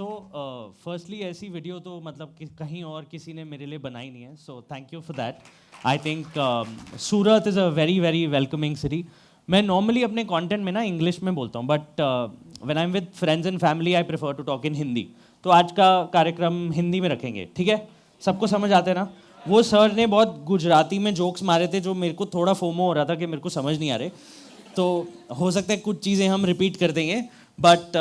So firstly ऐसी video तो मतलब कहीं और किसी ने मेरे लिए बनाई नहीं है, so thank you for that. I think Surat is a very very welcoming city. मैं नॉर्मली अपने कंटेंट में ना इंग्लिश में बोलता हूँ, but when I am with friends and family I prefer to talk in Hindi. तो आज का कार्यक्रम हिंदी में रखेंगे, ठीक है? सबको समझ आते हैं ना? वो सर ने बहुत गुजराती में जोक्स मारे थे जो मेरे को थोड़ा फोमो हो रहा था कि मेरे को समझ नहीं आ रहे, तो हो सकता है कुछ चीज़ें हम रिपीट कर देंगे। बट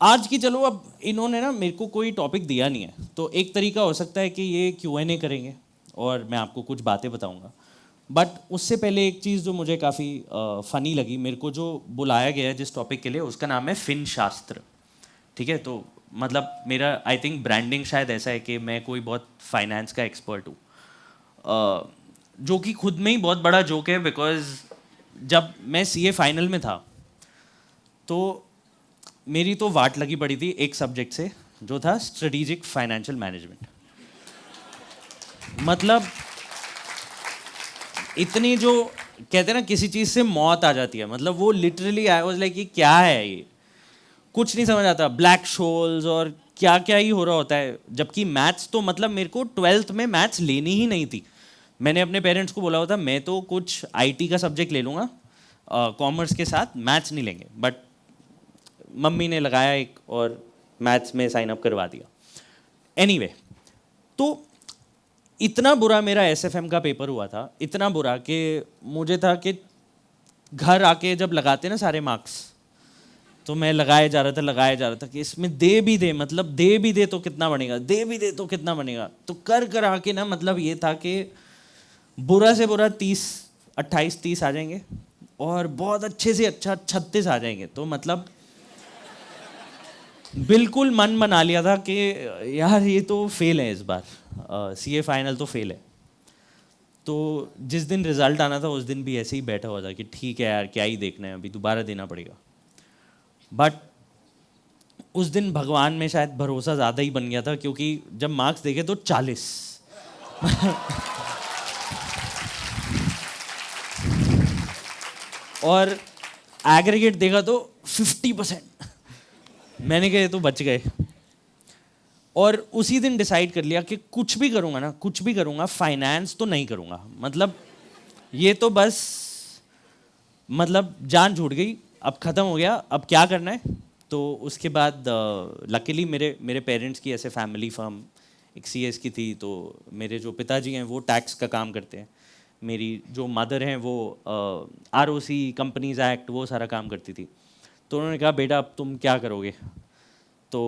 आज की चलो, अब इन्होंने ना मेरे को कोई टॉपिक दिया नहीं है, तो एक तरीका हो सकता है कि ये Q&A करेंगे और मैं आपको कुछ बातें बताऊंगा। बट उससे पहले एक चीज़ जो मुझे काफ़ी फ़नी लगी, मेरे को जो बुलाया गया है जिस टॉपिक के लिए, उसका नाम है फिन शास्त्र। ठीक है? तो मतलब मेरा आई थिंक ब्रांडिंग शायद ऐसा है कि मैं कोई बहुत फाइनेंस का एक्सपर्ट हूँ, जो कि खुद में ही बहुत बड़ा जोक है। बिकॉज जब मैं CA फाइनल में था तो मेरी तो वाट लगी पड़ी थी एक सब्जेक्ट से, जो था स्ट्रेटेजिक फाइनेंशियल मैनेजमेंट। मतलब इतनी जो कहते हैं ना किसी चीज़ से मौत आ जाती है, मतलब वो लिटरली आई वाज लाइक ये क्या है, ये कुछ नहीं समझ आता। ब्लैक शोल्स और क्या क्या ही हो रहा होता है। जबकि मैथ्स तो मतलब मेरे को 12th में मैथ्स लेनी ही नहीं थी। मैंने अपने पेरेंट्स को बोला हुआ था मैं तो कुछ IT का सब्जेक्ट ले लूँगा, कॉमर्स के साथ मैथ्स नहीं लेंगे। बट मम्मी ने लगाया एक और मैथ्स में साइन अप करवा दिया। एनीवे, तो इतना बुरा मेरा SFM का पेपर हुआ था, इतना बुरा कि मुझे था कि घर आके जब लगाते ना सारे मार्क्स, तो मैं लगाया जा रहा था कि इसमें दे भी दे, मतलब दे भी दे तो कितना बनेगा, दे भी दे तो कितना बनेगा। तो कर आके ना मतलब ये था कि बुरा से बुरा 28-30 आ जाएंगे और बहुत अच्छे से अच्छा 36 आ जाएंगे। तो मतलब बिल्कुल मन बना लिया था कि यार ये तो फेल है इस बार, CA फाइनल तो फेल है। तो जिस दिन रिजल्ट आना था उस दिन भी ऐसे ही बैठा हुआ था कि ठीक है यार, क्या ही देखना है, अभी दोबारा देना पड़ेगा। बट उस दिन भगवान में शायद भरोसा ज़्यादा ही बन गया था, क्योंकि जब मार्क्स देखे तो 40 और एग्रीगेट देखा तो 50%। मैंने कहा ये तो बच गए। और उसी दिन डिसाइड कर लिया कि कुछ भी करूँगा ना, कुछ भी करूँगा, फाइनेंस तो नहीं करूँगा। मतलब ये तो बस मतलब जान छूट गई, अब ख़त्म हो गया, अब क्या करना है। तो उसके बाद लकीली मेरे मेरे पेरेंट्स की ऐसे फैमिली फर्म एक CS की थी। तो मेरे जो पिताजी हैं वो टैक्स का काम करते हैं, मेरी जो मदर हैं वो ROC कंपनीज एक्ट वो सारा काम करती थी। तो उन्होंने कहा बेटा अब तुम क्या करोगे। तो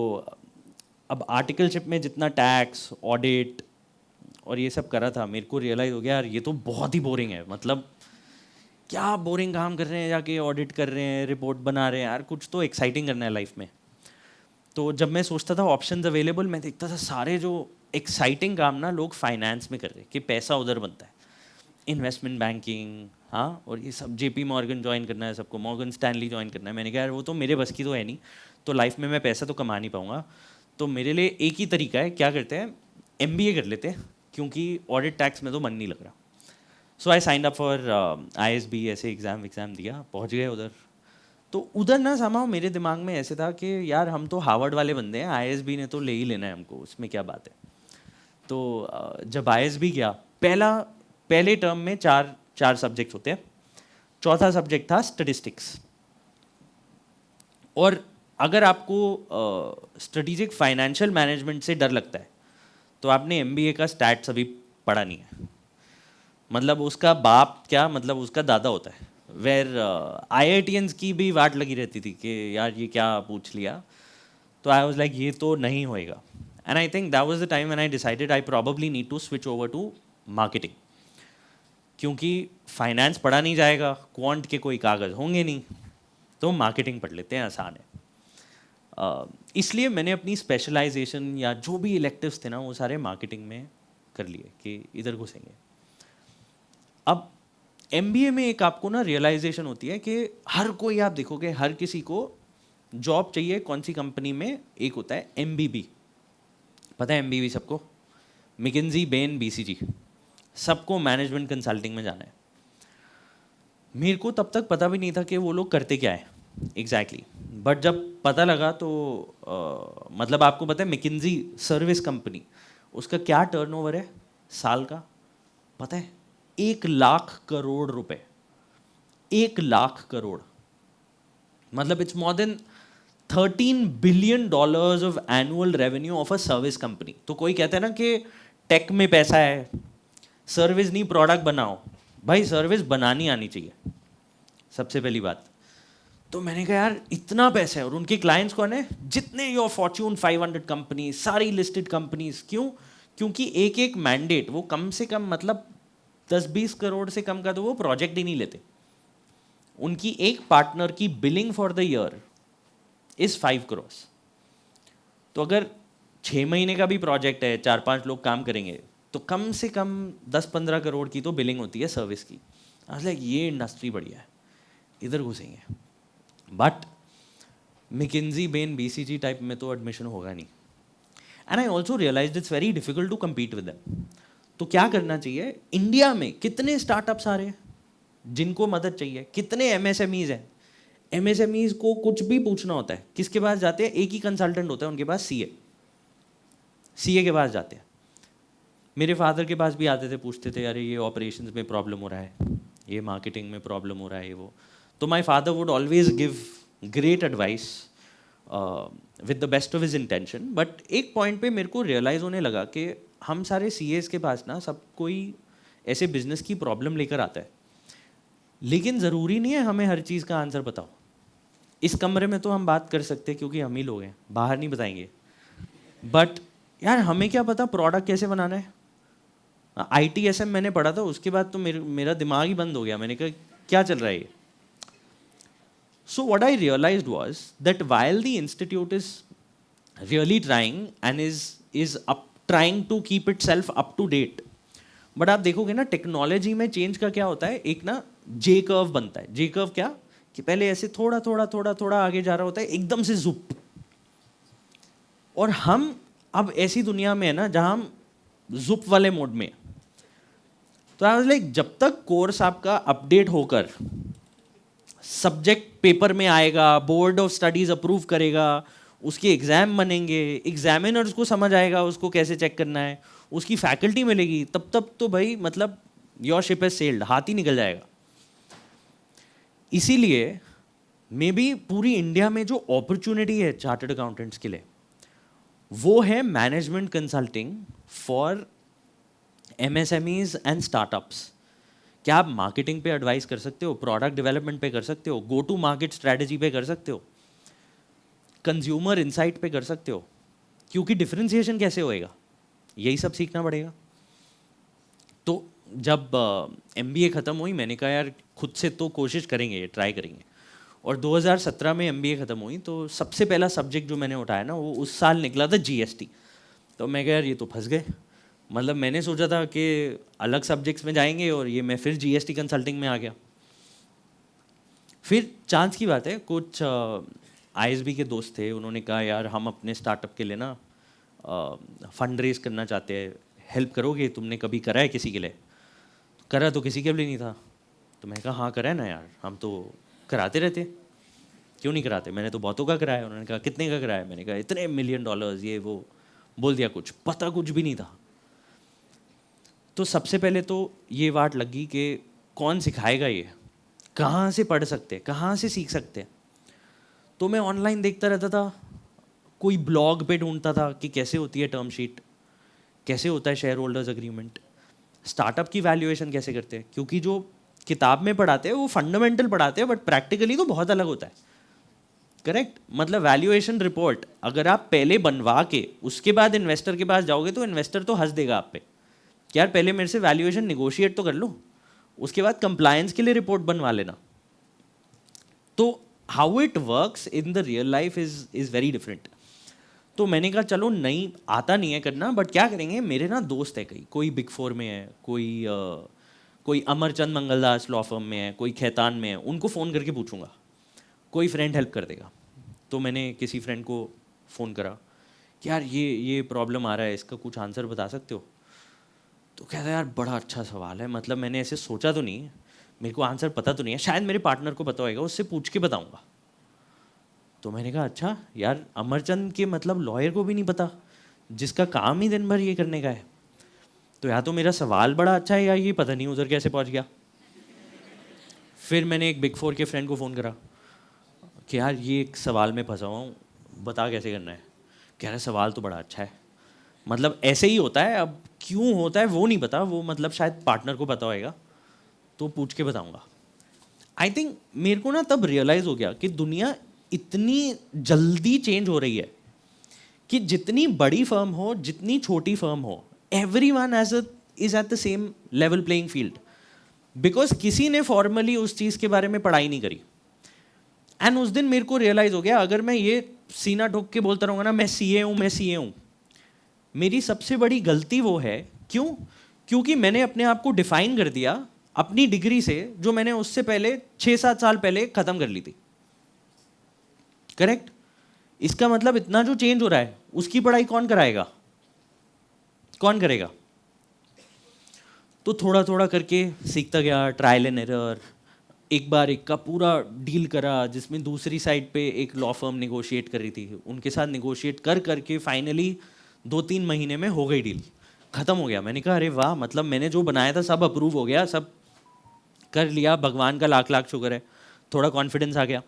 अब आर्टिकलशिप में जितना टैक्स ऑडिट और ये सब करा था, मेरे को रियलाइज़ हो गया यार ये तो बहुत ही बोरिंग है। मतलब क्या बोरिंग काम कर रहे हैं, जाके ऑडिट कर रहे हैं, रिपोर्ट बना रहे हैं, यार कुछ तो एक्साइटिंग करना है लाइफ में। तो जब मैं सोचता था ऑप्शंस अवेलेबल, मैं देखता था सारे जो एक्साइटिंग काम ना लोग फाइनेंस में कर रहे हैं कि पैसा उधर बनता है, इन्वेस्टमेंट बैंकिंग, हाँ, और ये सब JP मॉर्गन ज्वाइन करना है सबको, मॉर्गन स्टैनली ज्वाइन करना है। मैंने कहा यार वो तो मेरे बस की तो है नहीं, तो लाइफ में मैं पैसा तो कमा नहीं पाऊंगा। तो मेरे लिए एक ही तरीका है, क्या करते हैं, MBA कर लेते हैं, क्योंकि ऑडिट टैक्स में तो मन नहीं लग रहा। So I signed up for ISB, ऐसे एग्ज़ाम दिया, पहुंच गए उधर। तो उधर ना समाओ मेरे दिमाग में ऐसे था कि यार हम तो हार्वर्ड वाले बंदे हैं, ISB ने तो ले ही लेना है हमको, उसमें क्या बात है। तो जब ISB गया, पहले टर्म में चार सब्जेक्ट होते हैं, चौथा सब्जेक्ट था स्टैटिस्टिक्स। और अगर आपको स्ट्रेटेजिक फाइनेंशियल मैनेजमेंट से डर लगता है तो आपने MBA का स्टैट्स अभी पढ़ा नहीं है। मतलब उसका बाप क्या, मतलब उसका दादा होता है। वेर IITians की भी वाट लगी रहती थी कि यार ये क्या पूछ लिया। तो आई वॉज लाइक ये तो नहीं होएगा। And I think that was the time when I decided I probably need to switch over to marketing, क्योंकि फाइनेंस पढ़ा नहीं जाएगा, क्वांट के कोई कागज़ होंगे नहीं, तो मार्केटिंग पढ़ लेते हैं, आसान है। इसलिए मैंने अपनी स्पेशलाइजेशन या जो भी इलेक्टिव्स थे ना वो सारे मार्केटिंग में कर लिए कि इधर घुसेंगे। अब MBA में एक आपको ना रियलाइजेशन होती है कि हर कोई, आप देखोगे हर किसी को जॉब चाहिए कौन सी कंपनी में, एक होता है MBB। पता है MBB सबको, McKinsey, Bain, BCG, सबको मैनेजमेंट कंसल्टिंग में जाना है। मेरे को तब तक पता भी नहीं था कि वो लोग करते क्या है एग्जैक्टली। बट जब पता लगा तो मतलब आपको पता है मैकिन्जी सर्विस कंपनी, उसका क्या टर्नओवर है साल का पता है? 1 लाख करोड़ रुपए। 1 लाख करोड़, मतलब it's more than $13 billion of annual revenue of a service company. तो कोई कहता है ना कि टेक में पैसा है, सर्विस नहीं प्रोडक्ट बनाओ। भाई सर्विस बनानी आनी चाहिए सबसे पहली बात। तो मैंने कहा यार इतना पैसा है, और उनके क्लाइंट्स कौन है? जितने योर फॉर्च्यून 500 कंपनी, सारी लिस्टेड कंपनीज। क्यों? क्योंकि एक एक मैंडेट वो कम से कम मतलब 10-20 करोड़ से कम का तो वो प्रोजेक्ट ही नहीं लेते। उनकी एक पार्टनर की billing for the year is 5 crore. तो अगर 6 महीने का भी प्रोजेक्ट है, 4-5 लोग काम करेंगे, तो कम से कम 10-15 करोड़ की तो बिलिंग होती है सर्विस की। लाइक ये इंडस्ट्री बढ़िया है, इधर घुसेंगे। But McKinsey, Bain, BCG type में तो एडमिशन होगा नहीं। And I also realize it's very difficult to compete with them. तो क्या करना चाहिए? इंडिया में कितने स्टार्टअप्स आ रहे हैं जिनको मदद चाहिए? कितने एमएसएमईज हैं? एमएसएमईज को कुछ भी पूछना होता है, किसके पास जाते हैं? एक ही कंसल्टेंट होता है उनके पास, सीए के पास जाते हैं। मेरे फादर के पास भी आते थे, पूछते थे अरे ये ऑपरेशंस में प्रॉब्लम हो रहा है, ये मार्केटिंग में प्रॉब्लम हो रहा है, ये वो। तो my father would always give great advice with the best of his intention. But एक पॉइंट पे मेरे को रियलाइज़ होने लगा कि हम सारे सीएस के पास ना सब कोई ऐसे बिजनेस की प्रॉब्लम लेकर आता है, लेकिन ज़रूरी नहीं है हमें हर चीज़ का आंसर पता हो। इस कमरे में तो हम बात कर सकते हैं क्योंकि हम ही लोग हैं, बाहर नहीं बताएंगे। बट यार हमें क्या पता प्रोडक्ट कैसे बनाना है? ITSM मैंने पढ़ा था, उसके बाद तो मेरा दिमाग ही बंद हो गया। मैंने कहा क्या चल रहा है ये? So what I realized was that while the institute is really trying and is trying to keep itself up to date, but आप देखोगे ना टेक्नोलॉजी में चेंज का क्या होता है, एक ना जे कर्व बनता है। जे कर्व क्या कि पहले ऐसे थोड़ा थोड़ा थोड़ा थोड़ा आगे जा रहा होता है, एकदम से जुप। और हम अब ऐसी दुनिया में है ना जहां हम जुप वाले मोड में। तो आई वाज लाइक जब तक कोर्स आपका अपडेट होकर सब्जेक्ट पेपर में आएगा, बोर्ड ऑफ स्टडीज अप्रूव करेगा, उसके एग्जाम बनेंगे, एग्जामिनर्स को समझ आएगा उसको कैसे चेक करना है, उसकी फैकल्टी मिलेगी, तब तब तो भाई मतलब योर शिप हैज सेल्ड, हाथ ही निकल जाएगा। इसीलिए मे बी पूरी इंडिया में जो अपॉर्चुनिटी है चार्टर्ड अकाउंटेंट्स के लिए, वो है management consulting for MSMEs and startups. क्या आप मार्केटिंग पे एडवाइस कर सकते हो, प्रोडक्ट डेवलपमेंट पे कर सकते हो, गो टू मार्केट स्ट्रैटेजी पे कर सकते हो, कंज्यूमर इनसाइट पे कर सकते हो। क्योंकि डिफरेंशिएशन कैसे होएगा, यही सब सीखना पड़ेगा। तो जब MBA ख़त्म हुई, मैंने कहा यार खुद से तो कोशिश करेंगे, ट्राई करेंगे। और 2017 में MBA ख़त्म हुई, तो सबसे पहला सब्जेक्ट जो मैंने उठाया ना वो उस साल निकला था GST। तो मैं कहा यार ये तो फंस गए। मतलब मैंने सोचा था कि अलग सब्जेक्ट्स में जाएंगे और ये मैं फिर GST कंसल्टिंग में आ गया। फिर चांस की बात है, कुछ ISB के दोस्त थे, उन्होंने कहा यार हम अपने स्टार्टअप के लिए ना फंड रेज करना चाहते हैं, हेल्प करोगे? तुमने कभी करा है किसी के लिए? करा तो किसी के लिए नहीं था। तो मैं कहा हाँ करा है ना यार, हम तो कराते रहते, क्यों नहीं कराते? मैंने तो बहुतों का कराया। उन्होंने कहा कितने का कराया? मैंने कहा इतने $1 मिलियन, ये वो बोल दिया, कुछ पता कुछ भी नहीं था। तो सबसे पहले तो ये बात लगी कि कौन सिखाएगा, ये कहाँ से पढ़ सकते हैं, कहाँ से सीख सकते हैं। तो मैं ऑनलाइन देखता रहता था, कोई ब्लॉग पे ढूंढता था कि कैसे होती है टर्म शीट, कैसे होता है शेयर होल्डर्स एग्रीमेंट, स्टार्टअप की वैल्यूएशन कैसे करते हैं। क्योंकि जो किताब में पढ़ाते हैं वो फंडामेंटल पढ़ाते हैं, बट प्रैक्टिकली तो बहुत अलग होता है। करेक्ट? मतलब वैल्यूएशन रिपोर्ट अगर आप पहले बनवा के उसके बाद इन्वेस्टर के पास जाओगे तो इन्वेस्टर तो हंस देगा आप पे कि यार पहले मेरे से वैल्यूएशन निगोशिएट तो कर लो, उसके बाद कंप्लायंस के लिए रिपोर्ट बनवा लेना। तो how it works in the real life is very different. तो मैंने कहा चलो नहीं आता नहीं है करना, बट क्या करेंगे, मेरे ना दोस्त है कई, कोई बिग 4 में है, कोई अमरचंद मंगलदास लॉ फर्म में है, कोई खैतान में है, उनको फ़ोन करके पूछूंगा, कोई फ्रेंड हेल्प कर देगा। तो मैंने किसी फ्रेंड को फ़ोन करा कि यार ये प्रॉब्लम आ रहा है, इसका कुछ आंसर बता सकते हो? तो कहता है यार बड़ा अच्छा सवाल है, मतलब मैंने ऐसे सोचा तो नहीं, मेरे को आंसर पता तो नहीं है, शायद मेरे पार्टनर को पता होगा, उससे पूछ के बताऊंगा। तो मैंने कहा अच्छा यार, अमरचंद के मतलब लॉयर को भी नहीं पता, जिसका काम ही दिन भर ये करने का है। तो या तो मेरा सवाल बड़ा अच्छा है या ये पता नहीं उधर कैसे पहुंच गया। फिर मैंने एक बिग 4 के फ्रेंड को फ़ोन करा कि यार ये एक सवाल में फंसा हुआ हूँ, बता कैसे करना है। कह रहा सवाल तो बड़ा अच्छा है, मतलब ऐसे ही होता है, अब क्यों होता है वो नहीं पता, वो मतलब शायद पार्टनर को पता होएगा, तो पूछ के बताऊंगा। आई थिंक मेरे को ना तब रियलाइज़ हो गया कि दुनिया इतनी जल्दी चेंज हो रही है कि जितनी बड़ी फर्म हो, जितनी छोटी फर्म हो, everyone is at the same level playing field, because किसी ने फॉर्मली उस चीज़ के बारे में पढ़ाई नहीं करी। एंड उस दिन मेरे को रियलाइज़ हो गया, अगर मैं ये सीना ठोक के बोलता रहूँगा ना मैं सीए हूँ, मैं सीए हूँ, मेरी सबसे बड़ी गलती वो है। क्यों? क्योंकि मैंने अपने आप को डिफाइन कर दिया अपनी डिग्री से, जो मैंने उससे पहले 6-7 साल पहले ख़त्म कर ली थी। करेक्ट? इसका मतलब इतना जो चेंज हो रहा है उसकी पढ़ाई कौन कराएगा? कौन करेगा? तो थोड़ा थोड़ा करके सीखता गया, ट्रायल एंड एरर। एक बार एक का पूरा डील करा जिसमें दूसरी साइड पे एक लॉ फर्म नेगोशिएट कर रही थी, उनके साथ नेगोशिएट कर करके फाइनली 2-3 महीने में हो गई डील, ख़त्म हो गया। मैंने कहा अरे वाह, मतलब मैंने जो बनाया था सब अप्रूव हो गया, सब कर लिया, भगवान का लाख लाख शुक्र है। थोड़ा कॉन्फिडेंस आ गया।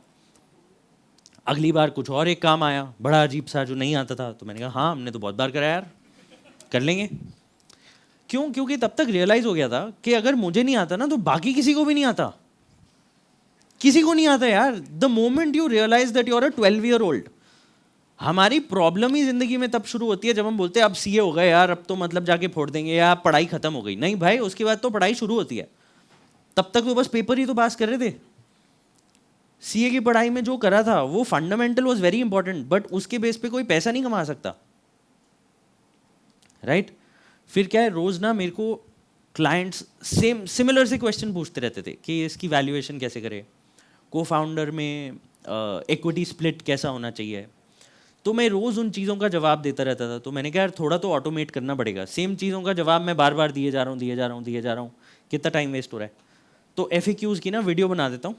अगली बार कुछ और एक काम आया बड़ा अजीब सा जो नहीं आता था, तो मैंने कहा हाँ हमने तो बहुत बार कराया यार, कर लेंगे। क्यों? क्योंकि तब तक रियलाइज़ हो गया था कि अगर मुझे नहीं आता ना तो बाकी किसी को भी नहीं आता, किसी को नहीं आता यार। The moment you realise that you are a 12-year-old, हमारी प्रॉब्लम ही जिंदगी में तब शुरू होती है जब हम बोलते हैं अब सीए हो गए यार, अब तो मतलब जाके फोड़ देंगे, या पढ़ाई खत्म हो गई। नहीं भाई, उसके बाद तो पढ़ाई शुरू होती है। तब तक तो बस पेपर ही तो पास कर रहे थे। सीए की पढ़ाई में जो करा था वो fundamental was very important, but उसके बेस पे कोई पैसा नहीं कमा सकता, राइट? फिर क्या है, रोज ना मेरे को क्लाइंट्स सिमिलर से क्वेश्चन पूछते रहते थे कि इसकी वैल्यूएशन कैसे करें, को फाउंडर में इक्विटी स्प्लिट कैसा होना चाहिए। तो मैं रोज़ उन चीज़ों का जवाब देता रहता था। तो मैंने कहा यार थोड़ा तो ऑटोमेट करना पड़ेगा, सेम चीज़ों का जवाब मैं बार बार दिए जा रहा हूँ, कितना टाइम वेस्ट हो रहा है। तो FAQs की ना वीडियो बना देता हूँ।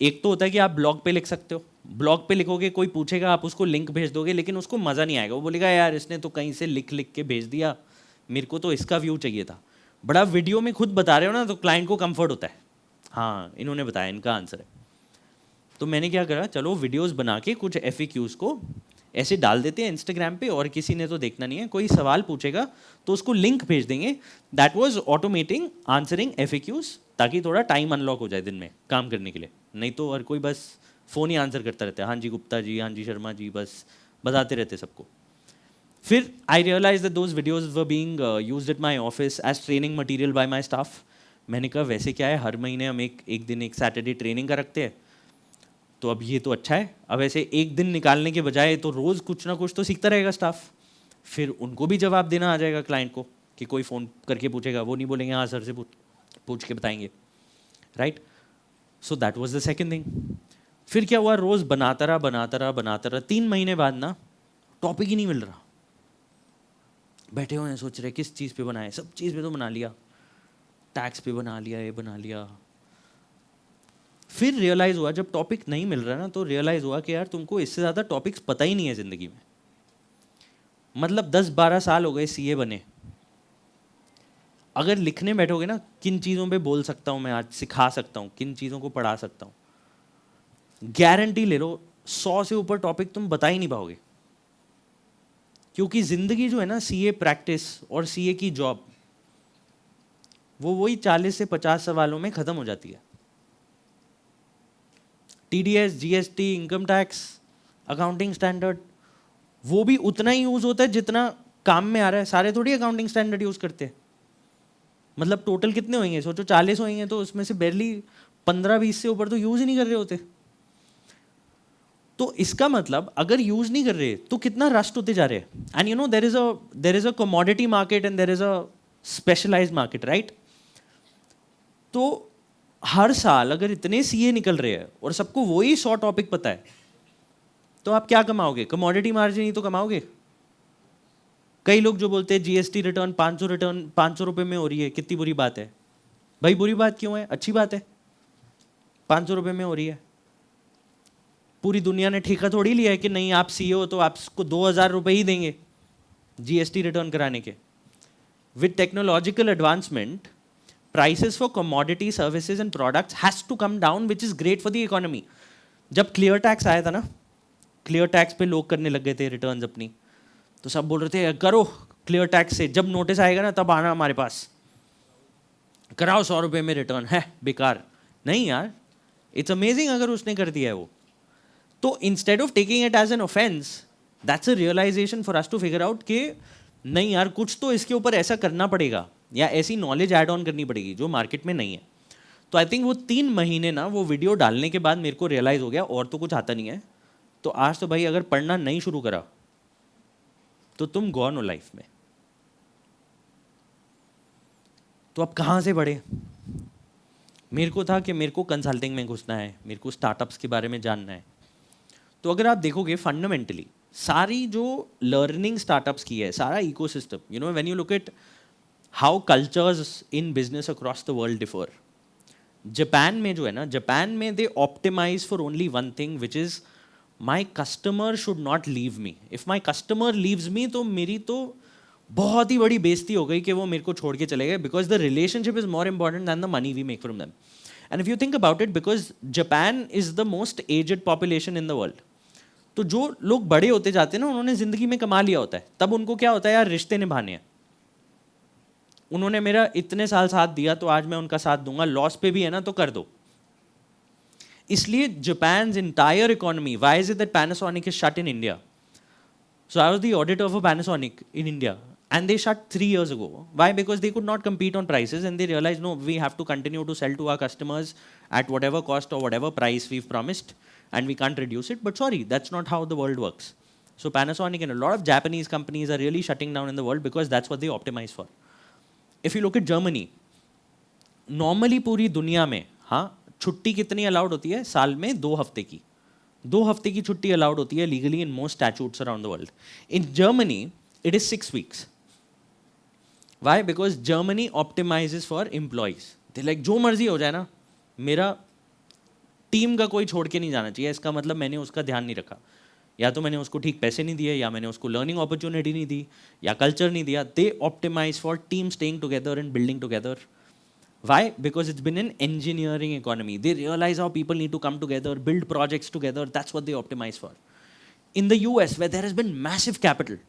एक तो होता है कि आप ब्लॉग पे लिख सकते हो, ब्लॉग पे लिखोगे, कोई पूछेगा आप उसको लिंक भेज दोगे, लेकिन उसको मज़ा नहीं आएगा, वो बोलेगा यार इसने तो कहीं से लिख लिख के भेज दिया, मेरे को तो इसका व्यू चाहिए था। बड़ा वीडियो में खुद बता रहे हो ना तो क्लाइंट को कंफर्ट होता है, हाँ इन्होंने बताया, इनका आंसर है। तो मैंने क्या करा, चलो वीडियोस बना के कुछ FAQs को ऐसे डाल देते हैं इंस्टाग्राम पे, और किसी ने तो देखना नहीं है, कोई सवाल पूछेगा तो उसको लिंक भेज देंगे। That was automating answering FAQs, ताकि थोड़ा टाइम अनलॉक हो जाए दिन में काम करने के लिए। नहीं तो हर कोई बस फ़ोन ही आंसर करता रहता है, हाँ जी गुप्ता जी, हाँ जी शर्मा जी, बस बताते रहते सबको। फिर I realize that those videos were being used at my office as training material by my staff. मैंने कहा वैसे क्या है, हर महीने हम एक दिन एक सैटरडे ट्रेनिंग का रखते हैं, तो अब ये तो अच्छा है, अब ऐसे एक दिन निकालने के बजाय तो रोज़ कुछ ना कुछ तो सीखता रहेगा स्टाफ। फिर उनको भी जवाब देना आ जाएगा क्लाइंट को, कि कोई फ़ोन करके पूछेगा वो नहीं बोलेंगे हाँ सर से पूछ के बताएंगे, right? So that was the second thing. फिर क्या हुआ, रोज़ बनाता रहा। 3 महीने बाद ना टॉपिक ही नहीं मिल रहा। बैठे हुए हैं सोच रहे किस चीज़ पे बनाए, सब चीज़ पे तो बना लिया, टैक्स पे बना लिया, ये बना लिया। फिर रियलाइज़ हुआ जब टॉपिक नहीं मिल रहा ना, तो रियलाइज़ हुआ कि यार तुमको इससे ज़्यादा टॉपिक्स पता ही नहीं है ज़िंदगी में। मतलब 10-12 साल हो गए सीए बने, अगर लिखने बैठोगे ना किन चीज़ों पे बोल सकता हूँ मैं आज, सिखा सकता हूँ, किन चीज़ों को पढ़ा सकता हूँ, गारंटी ले लो 100 से ऊपर टॉपिक तुम बता ही नहीं पाओगे। क्योंकि ज़िंदगी जो है ना, सीए प्रैक्टिस और सीए की जॉब, वो वही 40 से 50 सवालों में ख़त्म हो जाती है। TDS, GST, income tax, accounting standard, वो भी उतना ही यूज़ होता है जितना काम में आ रहा है। सारे थोड़ी अकाउंटिंग स्टैंडर्ड यूज़ करते हैं। मतलब टोटल कितने होंगे सोचो, 40 होंगे तो उसमें से बेरली 15-20 से ऊपर तो यूज़ ही नहीं कर रहे होते। तो इसका मतलब अगर यूज़ नहीं कर रहे तो कितना रस्ट होते जा रहे हैं। And you know there is a commodity market and there is a specialised market, right? तो हर साल अगर इतने सीए निकल रहे हैं और सबको वही 100 टॉपिक पता है, तो आप क्या कमाओगे? कमोडिटी मार्जिन ही तो कमाओगे। कई लोग जो बोलते हैं जीएसटी रिटर्न 500 रुपये में हो रही है, कितनी बुरी बात है भाई? बुरी बात क्यों है? अच्छी बात है, 500 रुपये में हो रही है। पूरी दुनिया ने ठेका थोड़ी लिया है कि नहीं आप सीईओ तो आपको 2,000 रुपये ही देंगे जीएसटी रिटर्न कराने के. With technological advancement prices for commodity services and products has to come down, which is great for the economy. जब क्लियर टैक्स आया था ना, क्लियर टैक्स पे लोग करने लग गए थे रिटर्न्स अपनी, तो सब बोल रहे थे करो क्लियर टैक्स से, जब नोटिस आएगा ना तब आना हमारे पास, कराओ 100 रुपये में रिटर्न. है बेकार नहीं यार, इट्स अमेजिंग अगर उसने कर दिया है वो. तो instead of taking it as an offence, that's a realisation for us to figure out कि नहीं यार कुछ तो इसके ऊपर ऐसा करना पड़ेगा या ऐसी नॉलेज ऐड ऑन करनी पड़ेगी जो मार्केट में नहीं है. तो आई थिंक वो 3 महीने ना वो वीडियो डालने के बाद मेरे को रियलाइज़ हो गया और तो कुछ आता नहीं है. तो आज तो भाई अगर पढ़ना नहीं शुरू करा तो तुम गॉन हो लाइफ में. तो अब कहाँ से बढ़े? मेरे को था कि मेरे को कंसल्टिंग में घुसना है, मेरे को स्टार्टअप्स के बारे में जानना है. तो अगर आप देखोगे फंडामेंटली सारी जो लर्निंग स्टार्टअप्स की है, सारा ecosystem, you know when you look at how cultures in business across the world differ. Japan में जो है ना, जापान में they optimize for only one thing which is my customer should not leave me. If my customer leaves me तो मेरी तो बहुत ही बड़ी बेइज्जती हो गई कि वो मेरे को छोड़ के चले गए, because the relationship is more important than the money we make from them. And if you think about it, because Japan is the most aged population in the world, तो जो लोग बड़े होते जाते हैं ना, उन्होंने जिंदगी में कमा लिया होता है, तब उनको क्या होता है यार रिश्ते निभाने हैं. उन्होंने मेरा इतने साल साथ दिया तो आज मैं उनका साथ दूंगा, लॉस पे भी है ना तो कर दो. इसलिए Japan's entire economy, why is it that Panasonic is shut in India? So I was the auditor for Panasonic in India and they shut 3 years ago. Why? Because they could not compete on prices and they realized no, we have to continue to sell to our customers at whatever cost or whatever price we've promised and we can't reduce it. But sorry, that's not how the world works. So Panasonic and a lot of Japanese companies are really shutting down in the world because that's what they optimize for. If you look at Germany, normally पूरी दुनिया में हाँ छुट्टी कितनी allowed होती है साल में? 2 हफ्ते की. 2 हफ्ते की छुट्टी अलाउड होती है legally in most statutes around the world. In Germany it is 6 weeks. Why? Because Germany optimizes for employees. They like जो मर्जी हो जाए ना, मेरा टीम का कोई छोड़ के नहीं जाना चाहिए. इसका मतलब मैंने उसका ध्यान नहीं रखा, या तो मैंने उसको ठीक पैसे नहीं दिए, या मैंने उसको लर्निंग अपॉर्चुनिटी नहीं दी, या कल्चर नहीं दिया. They optimize for team staying together and building together. Why? Because it's been an engineering economy. They realize how people need to come together, build projects together. That's what they optimize for. In the US, where there has been massive capital,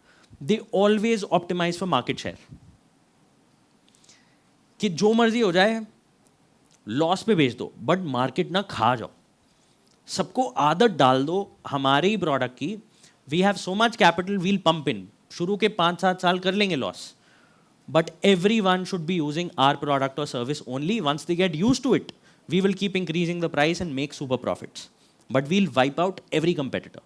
they always optimize for market share. कि जो मर्जी हो जाए loss पे बेच दो, but market ना खा जाओ. सबको आदत डाल दो हमारे ही प्रोडक्ट की. We have so much capital, we'll pump in. शुरू के 5-7 साल कर लेंगे loss, but everyone should be using our product और service only. Once they get used to it, we will keep increasing the price and make super profits, but we'll wipe out every competitor.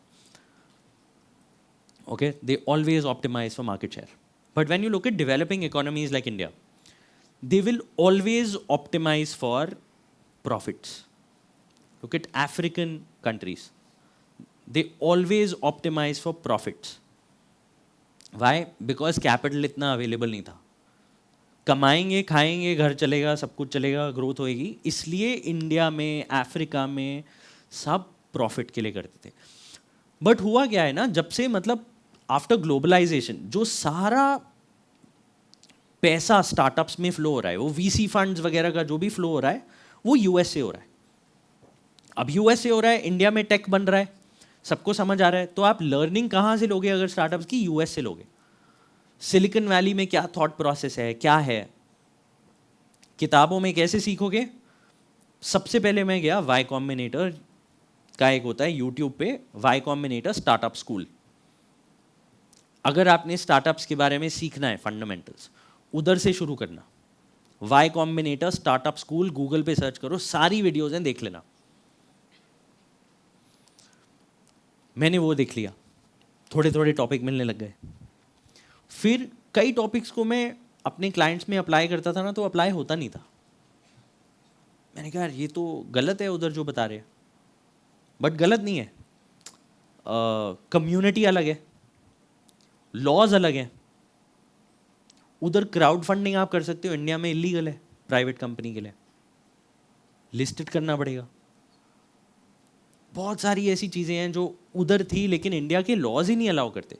Okay, they always optimize for market share. But when you look at developing economies like India, they will always optimize for profits. Look at African countries. They always optimize for profits. Why? Because capital इतना available नहीं था. कमाएंगे, खाएंगे, घर चलेगा, सब कुछ चलेगा, ग्रोथ होएगी. इसलिए इंडिया में, अफ्रीका में सब प्रॉफिट के लिए करते थे. बट हुआ क्या है ना, जब से मतलब आफ्टर ग्लोबलाइजेशन जो सारा पैसा स्टार्टअप्स में फ्लो हो रहा है, वो वीसी फंड्स वगैरह का जो भी फ्लो हो रहा है वो यूएस से हो रहा है. अब यूएस से हो रहा है, इंडिया में टेक बन रहा है, सबको समझ आ रहा है. तो आप लर्निंग कहाँ से लोगे अगर स्टार्टअप्स की? यूएस से लोगे. सिलिकॉन वैली में क्या थॉट प्रोसेस है, क्या है, किताबों में कैसे सीखोगे? सबसे पहले मैं गया वाई कॉम्बिनेटर का, एक होता है यूट्यूब पे वाई कॉम्बिनेटर स्टार्टअप स्कूल. अगर आपने स्टार्टअप्स के बारे में सीखना है फंडामेंटल्स, उधर से शुरू करना. Y Combinator startup school Google पे सर्च करो, सारी वीडियोज हैं, देख लेना. मैंने वो देख लिया, थोड़े थोड़े टॉपिक मिलने लग गए. फिर कई टॉपिक्स को मैं अपने क्लाइंट्स में अप्लाई करता था ना, तो अप्लाई होता नहीं था. मैंने कहा यार ये तो गलत है उधर जो बता रहे हैं. बट गलत नहीं है, कम्युनिटी अलग है, लॉज अलग हैं. उधर क्राउड फंडिंग आप कर सकते हो, इंडिया में इलीगल है प्राइवेट कंपनी के लिए, लिस्टेड करना पड़ेगा. बहुत सारी ऐसी चीज़ें हैं जो उधर थी लेकिन इंडिया के लॉज ही नहीं अलाउ करते,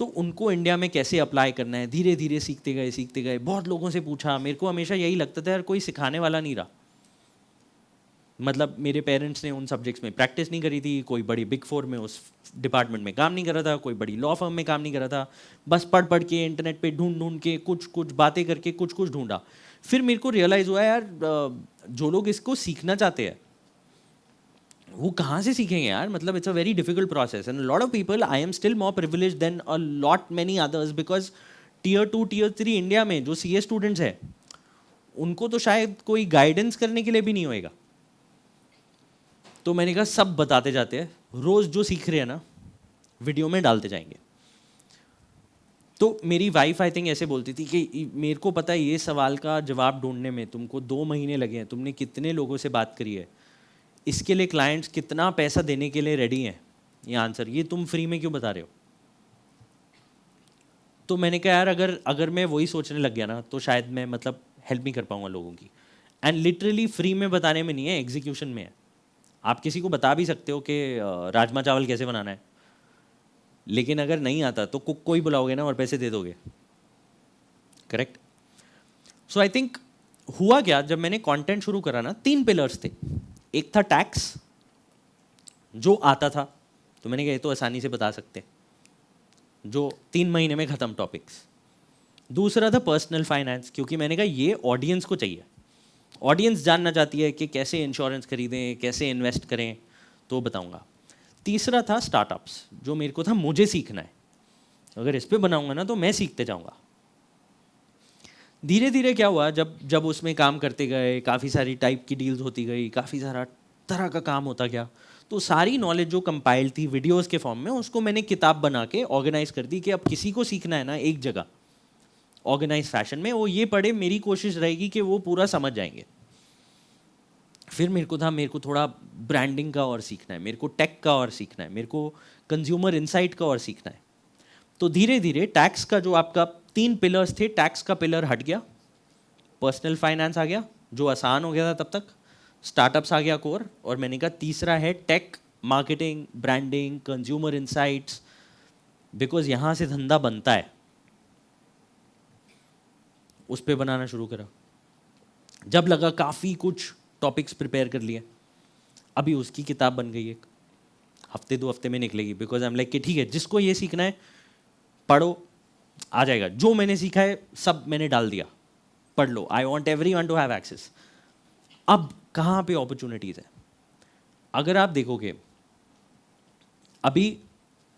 तो उनको इंडिया में कैसे अप्लाई करना है धीरे धीरे सीखते गए। बहुत लोगों से पूछा, मेरे को हमेशा यही लगता था यार कोई सिखाने वाला नहीं रहा। मतलब मेरे पेरेंट्स ने उन सब्जेक्ट्स में प्रैक्टिस नहीं करी थी, कोई बड़ी बिग फोर में उस डिपार्टमेंट में काम नहीं कर रहा था, कोई बड़ी लॉ फर्म में काम नहीं कर रहा था, बस पढ़ पढ़ के इंटरनेट पे ढूंढ ढूंढ के कुछ कुछ बातें करके कुछ कुछ ढूंढा। फिर मेरे को रियलाइज़ हुआ यार जो लोग इसको सीखना चाहते हैं वो कहाँ से सीखेंगे यार, मतलब it's a very difficult process and lot of people, I am still more privilege then a lot many others because tier 2 tier 3 India में जो सीए स्टूडेंट्स हैं उनको तो शायद कोई गाइडेंस करने के लिए भी नहीं होएगा। तो मैंने कहा सब बताते जाते हैं, रोज जो सीख रहे हैं ना वीडियो में डालते जाएंगे। तो मेरी वाइफ आई थिंक ऐसे बोलती थी कि मेरे को पता है ये सवाल का जवाब ढूंढने में तुमको 2 महीने लगे हैं, तुमने कितने लोगों से बात करी है, इसके लिए क्लाइंट्स कितना पैसा देने के लिए रेडी हैं, ये आंसर ये तुम फ्री में क्यों बता रहे हो। तो मैंने कहा यार अगर मैं वही सोचने लग गया ना तो शायद मैं मतलब हेल्प नहीं कर पाऊंगा लोगों की। एंड लिटरली फ्री में बताने में नहीं है, एग्जीक्यूशन में है। आप किसी को बता भी सकते हो कि राजमा चावल कैसे बनाना है, लेकिन अगर नहीं आता तो कुक को ही बुलाओगे ना और पैसे दे दोगे, करेक्ट। सो आई थिंक हुआ क्या, जब मैंने कंटेंट शुरू करा ना 3 पिलर्स थे। एक था टैक्स जो आता था, तो मैंने कहा ये तो आसानी से बता सकते हैं, जो 3 महीने में ख़त्म टॉपिक्स। दूसरा था पर्सनल फाइनेंस, क्योंकि मैंने कहा ये ऑडियंस को चाहिए, ऑडियंस जानना चाहती है कि कैसे इंश्योरेंस खरीदें, कैसे इन्वेस्ट करें, तो बताऊंगा। तीसरा था स्टार्टअप्स, जो मेरे को था मुझे सीखना है, अगर इस पे बनाऊंगा ना तो मैं सीखते जाऊंगा। धीरे धीरे क्या हुआ, जब उसमें काम करते गए, काफ़ी सारी टाइप की डील्स होती गई, काफ़ी सारा तरह का काम होता गया, तो सारी नॉलेज जो कंपाइल थी वीडियोस के फॉर्म में उसको मैंने किताब बना के ऑर्गेनाइज कर दी कि अब किसी को सीखना है ना एक जगह ऑर्गेनाइज फैशन में, वो ये पढ़े, मेरी कोशिश रहेगी कि वो पूरा समझ जाएंगे। फिर मेरे को थोड़ा ब्रांडिंग का और सीखना है, मेरे को टेक का और सीखना है, मेरे को कंज्यूमर इनसाइट का और सीखना है। तो धीरे धीरे टैक्स का जो आपका 3 पिलर्स थे, टैक्स का पिलर हट गया, पर्सनल फाइनेंस आ गया जो आसान हो गया था तब तक, स्टार्टअप्स आ गया कोर, और मैंने कहा तीसरा है tech, marketing, branding, consumer insights, because यहाँ से धंधा बनता है। उस पर बनाना शुरू करा, जब लगा काफ़ी कुछ टॉपिक्स प्रिपेयर कर लिए, अभी उसकी किताब बन गई, एक हफ्ते 2 हफ्ते में निकलेगी, बिकॉज आई एम लाइक कि ठीक है जिसको ये सीखना है पढ़ो, आ जाएगा, जो मैंने सीखा है सब मैंने डाल दिया, पढ़ लो, I want everyone to have access. अब कहाँ पे अपॉर्चुनिटीज़ है, अगर आप देखोगे अभी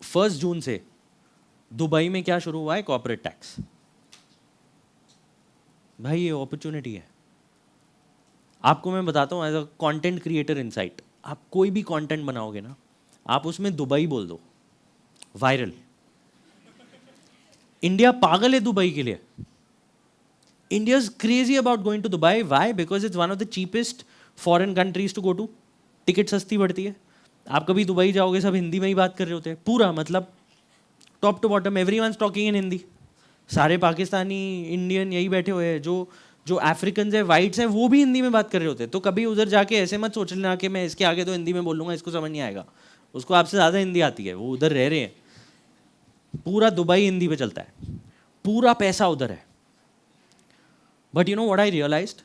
1 जून से दुबई में क्या शुरू हुआ है, कॉर्पोरेट टैक्स। भाई ये अपॉर्चुनिटी है, आपको मैं बताता हूँ as a content creator insight, आप कोई भी कंटेंट बनाओगे ना, आप उसमें दुबई बोल दो, वायरल। इंडिया पागल है दुबई के लिए, India is crazy about going to Dubai. Why? Because it's one of the cheapest foreign countries to go to, ticket सस्ती पड़ती है। आप कभी दुबई जाओगे सब हिंदी में ही बात कर रहे होते हैं, पूरा मतलब top to bottom everyone talking in Hindi. सारे पाकिस्तानी, इंडियन यही बैठे हुए हैं, जो अफ्रीकन है, वाइट्स हैं, वो भी हिंदी में बात कर रहे होते हैं। तो कभी उधर जाके ऐसे मत सोच लेना कि मैं इसके आगे तो हिंदी में बोलूँगा, इसको समझ नहीं आएगा, उसको आपसे ज़्यादा हिंदी आती है, वो उधर रह रहे हैं। पूरा दुबई हिंदी पे चलता है, पूरा पैसा उधर है। But you know what I realised,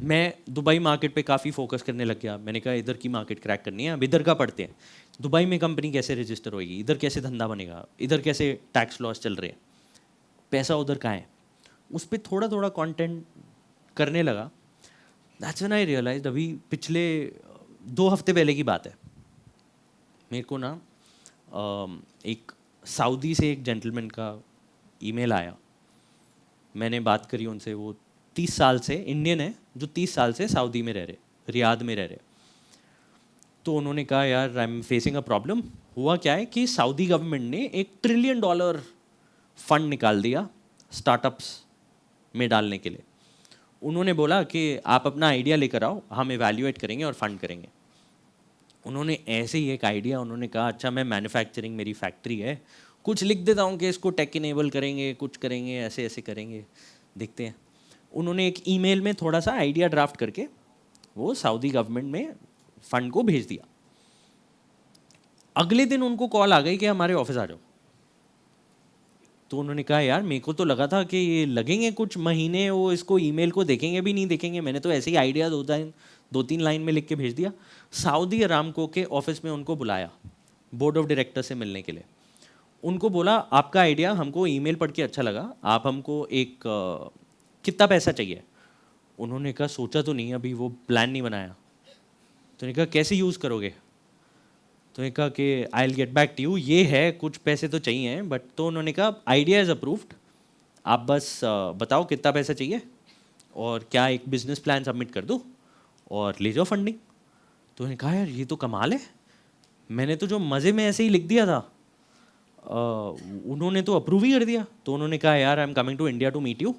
मैं दुबई मार्केट पे काफ़ी फोकस करने लग गया। मैंने कहा इधर की मार्केट क्रैक करनी है, अब इधर का पढ़ते हैं, दुबई में कंपनी कैसे रजिस्टर होगी, इधर कैसे धंधा बनेगा, इधर कैसे टैक्स लॉस चल रहे हैं, पैसा उधर कहाँ है। उस पर थोड़ा थोड़ा कंटेंट करने लगा। दैट्स व्हेन आई रियलाइज्ड, अभी पिछले 2 हफ्ते पहले की बात है, मेरे को ना एक सऊदी से एक जेंटलमैन का ईमेल आया। मैंने बात करी उनसे, वो 30 साल से इंडियन है, जो 30 साल से सऊदी में रह रहे, रियाद में रह रहे। तो उन्होंने कहा यार I am facing a problem. हुआ क्या है कि सऊदी गवर्नमेंट ने $1 ट्रिलियन फंड निकाल दिया स्टार्टअप्स में डालने के लिए। उन्होंने बोला कि आप अपना आइडिया लेकर आओ, हम इवैल्यूएट करेंगे और फंड करेंगे। उन्होंने ऐसे ही एक आइडिया, उन्होंने कहा अच्छा मैं मैन्युफैक्चरिंग, मेरी फैक्ट्री है, कुछ लिख देता हूँ कि इसको टेक इनेबल करेंगे, कुछ करेंगे, ऐसे ऐसे करेंगे, देखते हैं। उन्होंने एक ईमेल में थोड़ा सा आइडिया ड्राफ्ट करके वो सऊदी गवर्नमेंट में फंड को भेज दिया। अगले दिन उनको कॉल आ गई कि हमारे ऑफिस आ जाओ। तो उन्होंने कहा यार मेरे को तो लगा था कि ये लगेंगे कुछ महीने, वो इसको ईमेल को देखेंगे भी नहीं देखेंगे, मैंने तो ऐसे ही आइडिया 2-3 लाइन में लिख के भेज दिया। सऊदी अरामको के ऑफिस में उनको बुलाया बोर्ड ऑफ डायरेक्टर से मिलने के लिए। उनको बोला आपका आइडिया हमको ईमेल पढ़ के अच्छा लगा, आप हमको एक कितना पैसा चाहिए। उन्होंने कहा सोचा तो नहीं, अभी वो प्लान नहीं बनाया। तो उन्होंने कहा कैसे यूज़ करोगे। तो उन्होंने कहा कि I will get back to you, ये है कुछ पैसे तो चाहिए बट। तो उन्होंने कहा आइडिया इज़ अप्रूव्ड, आप बस बताओ कितना पैसा चाहिए और क्या एक बिजनेस प्लान सबमिट कर दूँ और ले जाओ फंडिंग। तो उन्होंने कहा यार ये तो कमाल है, मैंने तो जो मज़े में ऐसे ही लिख दिया था उन्होंने तो अप्रूव ही कर दिया। तो उन्होंने कहा यार I am coming to India to meet you,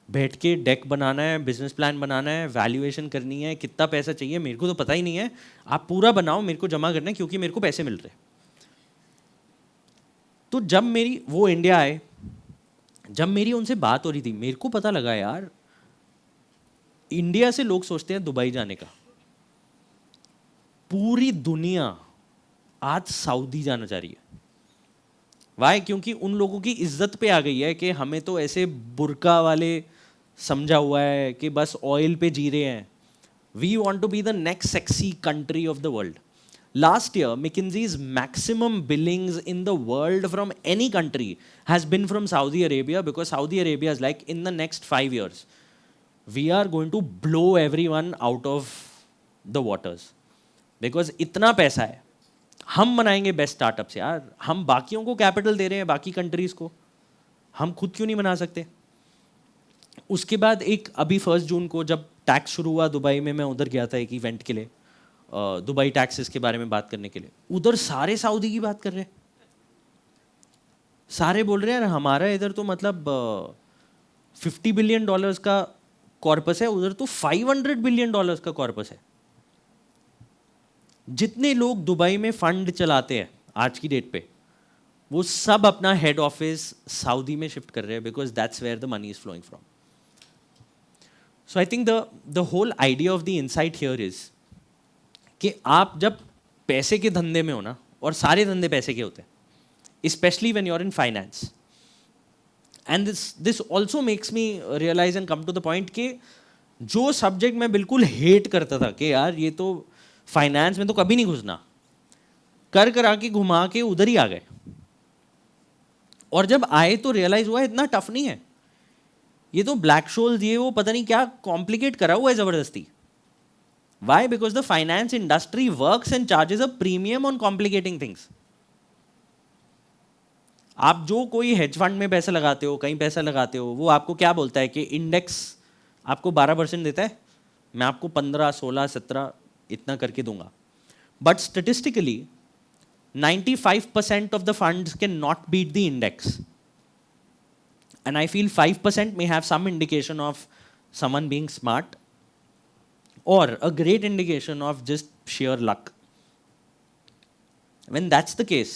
बैठ के डेक बनाना है, बिजनेस प्लान बनाना है, वैल्यूएशन करनी है, कितना पैसा चाहिए मेरे को तो पता ही नहीं है, आप पूरा बनाओ मेरे को जमा करना है क्योंकि मेरे को पैसे मिल रहे। तो जब मेरी वो इंडिया आए, जब मेरी उनसे बात हो रही थी, मेरे को पता लगा यार इंडिया से लोग सोचते हैं दुबई जाने का, पूरी दुनिया आज सऊदी जाना चाह रही है। वाई? क्योंकि उन लोगों की इज्जत पे आ गई है कि हमें तो ऐसे बुर्का वाले समझा हुआ है कि बस ऑयल पे जी रहे हैं। We want to be the next sexy country of the world. Last year, McKinsey's maximum billings in the world from any country has been from Saudi Arabia, because Saudi Arabia is like, in the next 5 years, we are going to blow everyone out of the waters. Because इतना पैसा है, हम बनाएंगे best startups यार, हम बाकियों को capital दे रहे हैं, बाकी कंट्रीज को, हम खुद क्यों नहीं बना सकते। उसके बाद एक अभी 1 जून को जब टैक्स शुरू हुआ दुबई में, मैं उधर गया था एक इवेंट के लिए, दुबई टैक्सेस के बारे में बात करने के लिए। उधर सारे सऊदी की बात कर रहे हैं, सारे बोल रहे हैं हमारा इधर तो मतलब $50 बिलियन का कॉर्पस है, उधर तो $500 बिलियन का कॉर्पस है। जितने लोग दुबई में फंड चलाते हैं आज की डेट पे, वो सब अपना हेड ऑफिस सऊदी में शिफ्ट कर रहे हैं, because that's where the money is flowing from. So I think the whole idea of the insight here is कि आप जब पैसे के धंधे में हो ना, और सारे धंधे पैसे के होते हैं, specially when you are in finance, and this also makes me realise and come to the point कि जो सब्जेक्ट मैं बिल्कुल हेट करता था कि यार ये तो फाइनेंस में तो कभी नहीं घुसना, कर करा के घुमा के उधर ही आ गए। और जब आए तो रियलाइज हुआ इतना टफ नहीं है, ये तो ब्लैक शोल्स ये वो पता नहीं क्या कॉम्प्लिकेट करा हुआ है जबरदस्ती। Why? Because the finance industry works and charges a premium on complicating things. आप जो कोई हेज फंड में पैसा लगाते हो, कहीं पैसा लगाते हो, वो आपको क्या बोलता है कि इंडेक्स आपको 12% देता है, मैं आपको 15, 16, 17 इतना करके दूंगा। But statistically 95% of the funds can not beat the index, and I feel 5% may have some indication of someone being smart, or a great indication of just sheer luck. When that's the case,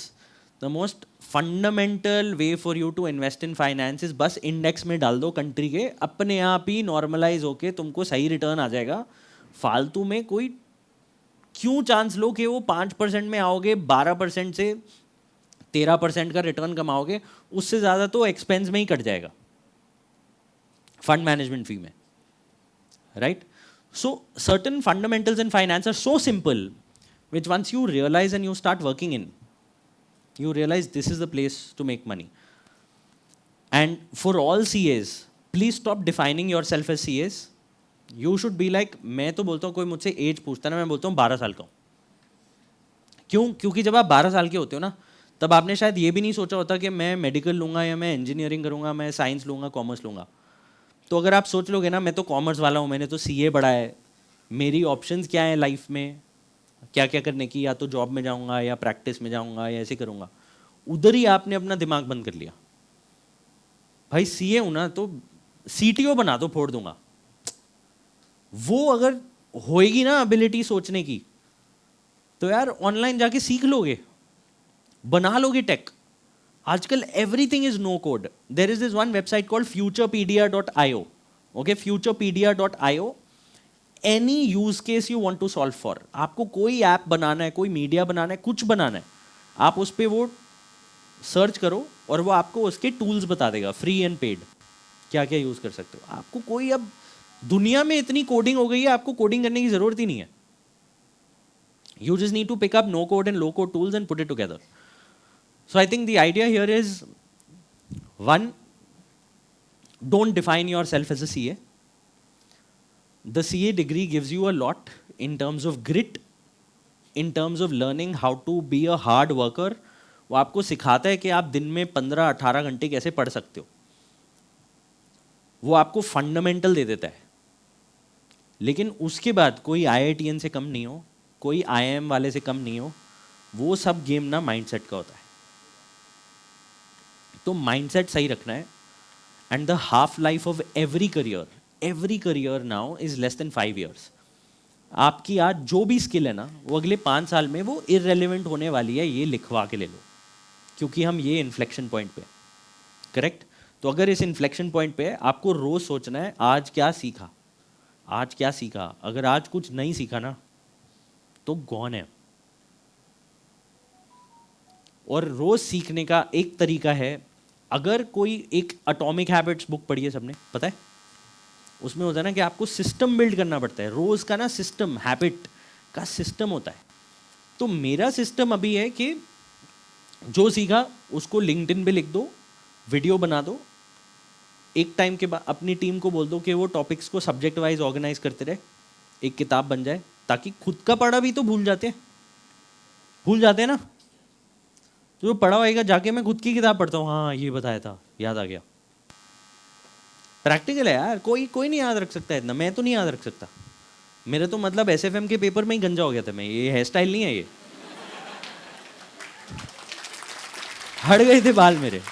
the most fundamental way for you to invest in finance is बस index में डाल दो country के, अपने आप ही normalise होके तुमको सही रिटर्न आ जाएगा। फालतू में कोई क्यों चांस लो कि वो 5% में आओगे, 12% से 13% का रिटर्न कमाओगे, उससे ज़्यादा तो एक्सपेंस में ही कट जाएगा फंड मैनेजमेंट फी में, right? So certain fundamentals in finance are so simple, which once you realize and you start working in, you realize this is the place to make money. And for all CAs, please stop defining yourself as CAs. You should be like, मैं तो बोलता हूँ कोई मुझसे as पूछता ना, मैं बोलता हूँ 12 साल का हूँ। क्यों? क्योंकि जब आप 12 साल के होते हो ना, तब आपने शायद ये भी नहीं सोचा होता कि मैं मेडिकल लूँगा या मैं इंजीनियरिंग करूँगा, मैं साइंस लूँगा, कॉमर्स लूँगा। तो अगर आप सोच लोगे ना मैं तो कॉमर्स वाला हूँ, मैंने तो सीए पढ़ा है, मेरी ऑप्शंस क्या हैं लाइफ में, क्या क्या करने की, या तो जॉब में जाऊँगा या प्रैक्टिस में जाऊँगा या ऐसे करूँगा, उधर ही आपने अपना दिमाग बंद कर लिया। भाई सीए हूँ ना तो सीटीओ बना दो, फोड़ दूंगा। वो अगर होएगी ना एबिलिटी सोचने की, तो यार ऑनलाइन जाके सीख लोगे, बना लोगे टेक। आजकल everything is no code. There is this one website called futurepedia.io, okay, futurepedia.io, any use case you want to solve for, आपको कोई ऐप बनाना है, कोई मीडिया बनाना है, कुछ बनाना है, आप उस पर वो सर्च करो और वो आपको उसके टूल्स बता देगा, फ्री एंड पेड, क्या क्या यूज कर सकते हो। आपको कोई, अब दुनिया में इतनी कोडिंग हो गई है, आपको कोडिंग करने की जरूरत ही नहीं है। You just need to pick up no code and low code tools and put it together. So I think the idea here is, one, don't define yourself as a CA. The CA degree gives you a lot in terms of grit, in terms of learning how to be a hard worker. वो आपको सिखाता है कि आप दिन में 15-18 घंटे कैसे पढ़ सकते हो, वो आपको फंडामेंटल दे देता है। लेकिन उसके बाद कोई IITN से कम नहीं हो, कोई IIM वाले से कम नहीं हो, वो सब गेम ना माइंडसेट का होता है। तो माइंडसेट सही रखना है। And the half life of every career now is less than 5 years. आपकी आज जो भी स्किल है ना, वो अगले 5 साल में वो इररेलेवेंट होने वाली है, ये लिखवा के ले लो, क्योंकि हम ये इन्फ्लेक्शन पॉइंट पे, करेक्ट। तो अगर इस इन्फ्लेक्शन पॉइंट पे आपको रोज सोचना है आज क्या सीखा, आज क्या सीखा। अगर आज कुछ नहीं सीखा ना तो गॉन है। और रोज सीखने का एक तरीका है, अगर कोई एक एटॉमिक हैबिट्स बुक पढ़ी है सबने, पता है उसमें होता है ना कि आपको सिस्टम बिल्ड करना पड़ता है, रोज का ना सिस्टम, हैबिट का सिस्टम होता है। तो मेरा सिस्टम अभी है कि जो सीखा उसको लिंक्डइन पे लिख दो, वीडियो बना दो, एक टाइम के बाद अपनी टीम को बोल दो कि वो टॉपिक्स को सब्जेक्ट वाइज ऑर्गेनाइज करते रहे, एक किताब बन जाए, ताकि खुद का पढ़ा भी तो भूल जाते हैं ना। तो जो पढ़ा होएगा जाके मैं खुद की किताब पढ़ता हूँ, हाँ ये बताया था, याद आ गया। प्रैक्टिकल है यार, कोई नहीं याद रख सकता है इतना, मैं तो नहीं याद रख सकता। मेरे तो मतलब SFM के पेपर में ही गंजा हो गया था मैं, ये हेयर स्टाइल नहीं है, ये हट गए थे बाल मेरे।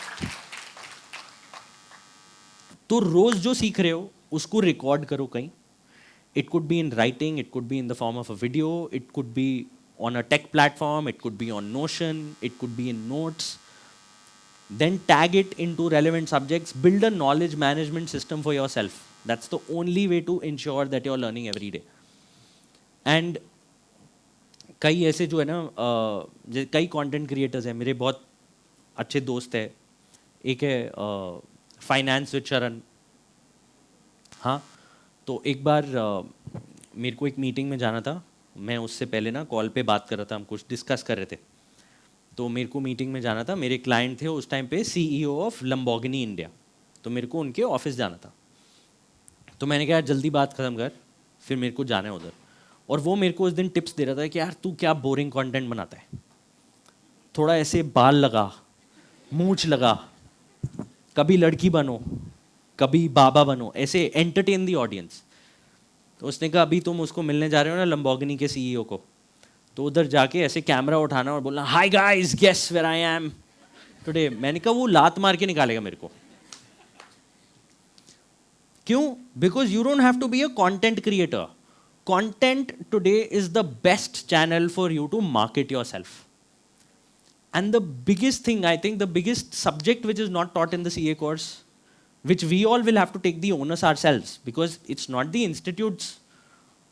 तो रोज जो सीख रहे हो उसको रिकॉर्ड करो कहीं। It could be in writing, it could be in the form of a video, it could be on a tech platform, it could be on Notion, it could be in notes. Then tag it into relevant subjects, build a knowledge management system for yourself. That's the only way to ensure that you're learning every day. And कई ऐसे जो है ना, कई content creators हैं, मेरे बहुत अच्छे दोस्त हैं। एक है फाइनेंस विद शरण, हाँ। तो एक बार मेरे को एक मीटिंग में जाना था, मैं उससे पहले ना कॉल पे बात कर रहा था, हम कुछ डिस्कस कर रहे थे। तो मेरे को मीटिंग में जाना था, मेरे क्लाइंट थे उस टाइम पे CEO ऑफ लंबोर्गिनी इंडिया, तो मेरे को उनके ऑफिस जाना था। तो मैंने कहा जल्दी बात ख़त्म कर, फिर मेरे को जाना है उधर। और वो मेरे को उस दिन टिप्स दे रहा था कि यार तू क्या बोरिंग कंटेंट बनाता है, थोड़ा ऐसे बाल लगा, मूंछ लगा, कभी लड़की बनो, कभी बाबा बनो, ऐसे एंटरटेन दी ऑडियंस। तो उसने कहा अभी तुम उसको मिलने जा रहे हो ना लंबोर्गिनी के CEO को, तो उधर जाके ऐसे कैमरा उठाना और बोलना hi guys guess where I am today. मैंने कहा वो लात मार के निकालेगा मेरे को। क्यों? Because you don't have to be a content creator. Content today is the best channel for you to market yourself. And the biggest thing, I think the biggest subject which is not taught in the CA course, which we all will have to take the onus ourselves, because it's not the institute's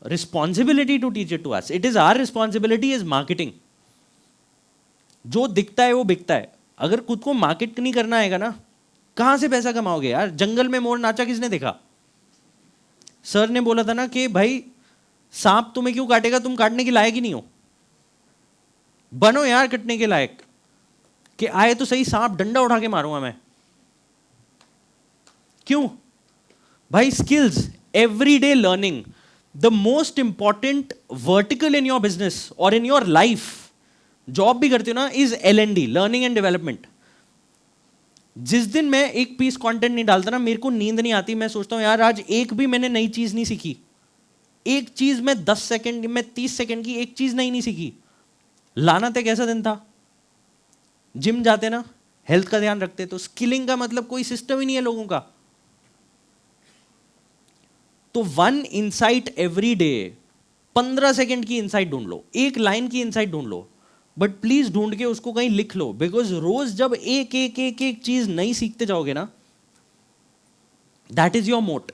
responsibility to teach it to us. It is our responsibility as marketing. जो दिखता है वो बिकता है। अगर खुद को market नहीं करना आएगा ना, कहाँ से पैसा कमाओगे यार? जंगल में मोर नाचा किसने देखा? सर ने बोला था ना कि भाई सांप तुम्हें क्यों काटेगा, तुम काटने के लायक ही नहीं हो। बनो यार कटने के लायक, कि आए तो सही सांप, डंडा उठा के मारूंगा मैं। क्यों भाई? Skills, everyday learning, the most important vertical in your business और इन योर लाइफ, जॉब भी करते हो ना, is L&D, learning and development. जिस दिन मैं एक पीस कंटेंट नहीं डालता ना, मेरे को नींद नहीं आती। मैं सोचता हूं यार आज एक भी मैंने नई चीज नहीं सीखी, एक चीज में 10 सेकंड में 30 सेकंड की एक चीज नहीं सीखी। लानत है, कैसा दिन था। जिम जाते ना, हेल्थ का ध्यान रखते, तो स्किलिंग का मतलब कोई सिस्टम ही नहीं है लोगों का। तो 1 इंसाइट एवरी डे, 15 सेकंड की इंसाइट ढूंढ लो, एक लाइन की इंसाइट ढूंढ लो, बट प्लीज ढूंढ के उसको कहीं लिख लो। बिकॉज रोज जब एक एक एक एक चीज नई सीखते जाओगे ना, दैट इज योर मोट।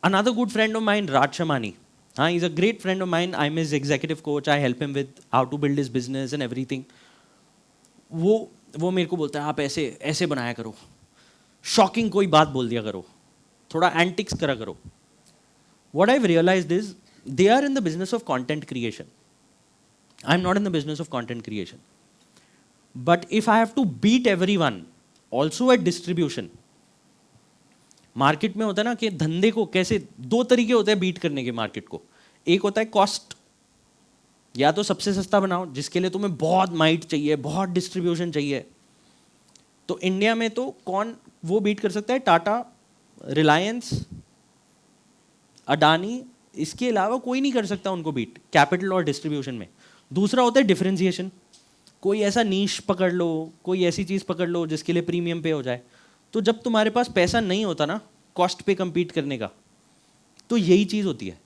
another good friend of mine, Raj Shamani. He's a great friend of mine. I'm his executive coach. I help him with how to build his business and everything. वो मेरे को बोलता है आप ऐसे ऐसे बनाया करो, शॉकिंग कोई बात बोल दिया करो, थोड़ा एंटिक्स करा करो. What I've realized is they are in the business of content creation. I'm not in the business of content creation. But if I have to beat everyone, also at distribution, market में होता है ना कि धंधे को कैसे, दो तरीके होते हैं बीट करने के मार्केट को. एक होता है कॉस्ट, या तो सबसे सस्ता बनाओ जिसके लिए तुम्हें बहुत माइट चाहिए, बहुत डिस्ट्रीब्यूशन चाहिए. तो इंडिया में तो कौन वो बीट कर सकता है? टाटा, रिलायंस, अडानी, इसके अलावा कोई नहीं कर सकता उनको बीट कैपिटल और डिस्ट्रीब्यूशन में. दूसरा होता है डिफरेंशिएशन. कोई ऐसा नीश पकड़ लो, कोई ऐसी चीज़ पकड़ लो जिसके लिए प्रीमियम पे हो जाए. तो जब तुम्हारे पास पैसा नहीं होता ना कॉस्ट पे compete करने का, तो यही चीज़ होती है.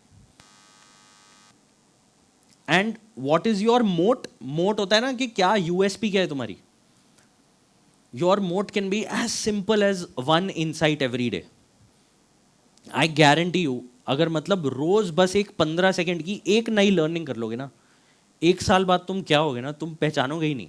एंड वॉट इज योर मोट? मोट होता है ना कि क्या यूएसपी क्या है तुम्हारी. Your moat can be as simple as one insight every day. I guarantee you, अगर मतलब रोज बस एक 15 सेकेंड की एक नई लर्निंग कर लोगे ना, 1 साल बाद तुम क्या होगे ना, तुम पहचानोगे ही नहीं.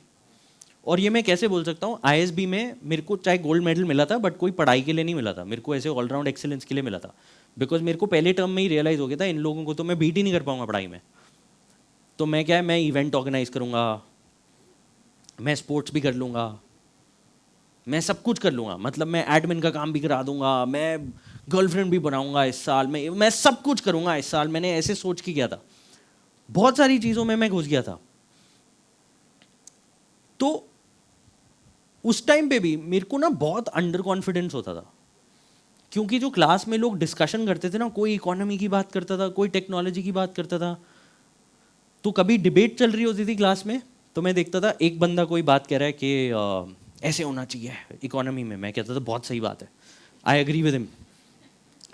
और ये मैं कैसे बोल सकता हूँ, आईएसबी में मेरे को चाहे गोल्ड मेडल मिला था बट कोई पढ़ाई के लिए नहीं मिला था, मेरे को ऐसे ऑलराउंड एक्सेलेंस के लिए मिला था. बिकॉज मेरे को पहले टर्म में ही रियलाइज हो गया था इन लोगों को तो मैं बीट ही नहीं कर पाऊंगा पढ़ाई में. तो मैं क्या है, मैं इवेंट ऑर्गेनाइज करूँगा, मैं स्पोर्ट्स भी कर लूँगा, मैं सब कुछ कर लूँगा. मतलब मैं एडमिन का काम भी करा दूंगा, मैं गर्लफ्रेंड भी बनाऊंगा इस साल में, मैं सब कुछ करूँगा इस साल. मैंने ऐसे सोच के किया था, बहुत सारी चीज़ों में मैं घुस गया था. तो उस टाइम पे भी मेरे को ना बहुत अंडर कॉन्फिडेंस होता था, क्योंकि जो क्लास में लोग डिस्कशन करते थे ना, कोई इकोनॉमी की बात करता था, कोई टेक्नोलॉजी की बात करता था. तो कभी डिबेट चल रही होती थी क्लास में, तो मैं देखता था एक बंदा कोई बात कह रहा है कि ऐसे होना चाहिए इकोनॉमी में. मैं कहता था बहुत सही बात है, आई एग्री विद हिम.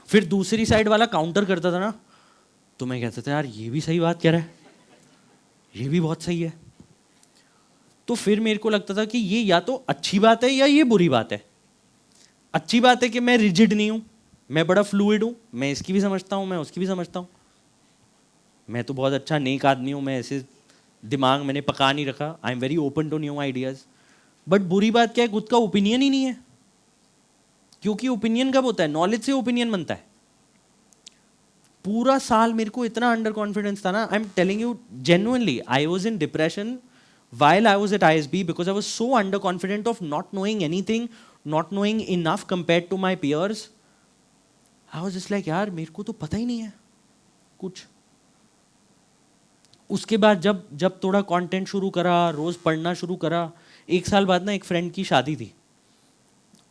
फिर दूसरी साइड वाला काउंटर करता था ना, तो मैं कहता था यार ये भी सही बात कह रहा है, ये भी बहुत सही है. तो फिर मेरे को लगता था कि ये या तो अच्छी बात है या ये बुरी बात है. अच्छी बात है कि मैं रिजिड नहीं हूं, मैं बड़ा फ्लूइड हूं, मैं इसकी भी समझता हूं, मैं उसकी भी समझता हूं, मैं तो बहुत अच्छा नेक आदमी हूं, मैं ऐसे दिमाग मैंने पका नहीं रखा, I am very open to new ideas. But बुरी बात क्या है, खुद का ओपिनियन ही नहीं है. क्योंकि ओपिनियन कब होता है? नॉलेज से ओपिनियन बनता है. पूरा साल मेरे को इतना अंडर कॉन्फिडेंस था ना, I am telling you genuinely, I was in depression while I was at ISB because I was so underconfident of not knowing anything, not knowing enough compared to my peers. I was just like यार मेरे को तो पता ही नहीं है कुछ. उसके बाद जब जब थोड़ा कंटेंट शुरू करा, रोज पढ़ना शुरू करा, 1 साल बाद ना एक फ्रेंड की शादी थी,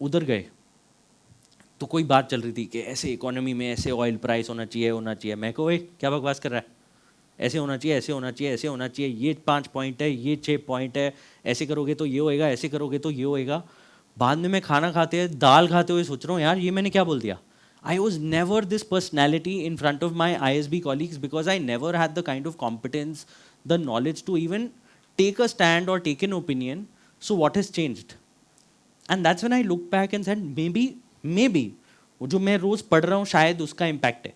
उधर गए. तो कोई बात चल रही थी कि ऐसे इकोनॉमी में ऐसे ऑयल प्राइस होना चाहिए होना चाहिए. मैं को क्या बकवास कर रहा है, ऐसे होना चाहिए, ऐसे होना चाहिए, ऐसे होना चाहिए, ये 5 पॉइंट है, ये 6 पॉइंट है, ऐसे करोगे तो ये होएगा, ऐसे करोगे तो ये होएगा. बाद में मैं खाना खाते दाल खाते हुए सोच रहा हूँ यार ये मैंने क्या बोल दिया. I was never this personality in front of my ISB colleagues because I never had the kind of competence, the knowledge to even take a stand or take an opinion. So what has changed? And that's when I looked back and said maybe वो जो मैं रोज पढ़ रहा हूँ शायद उसका impact है.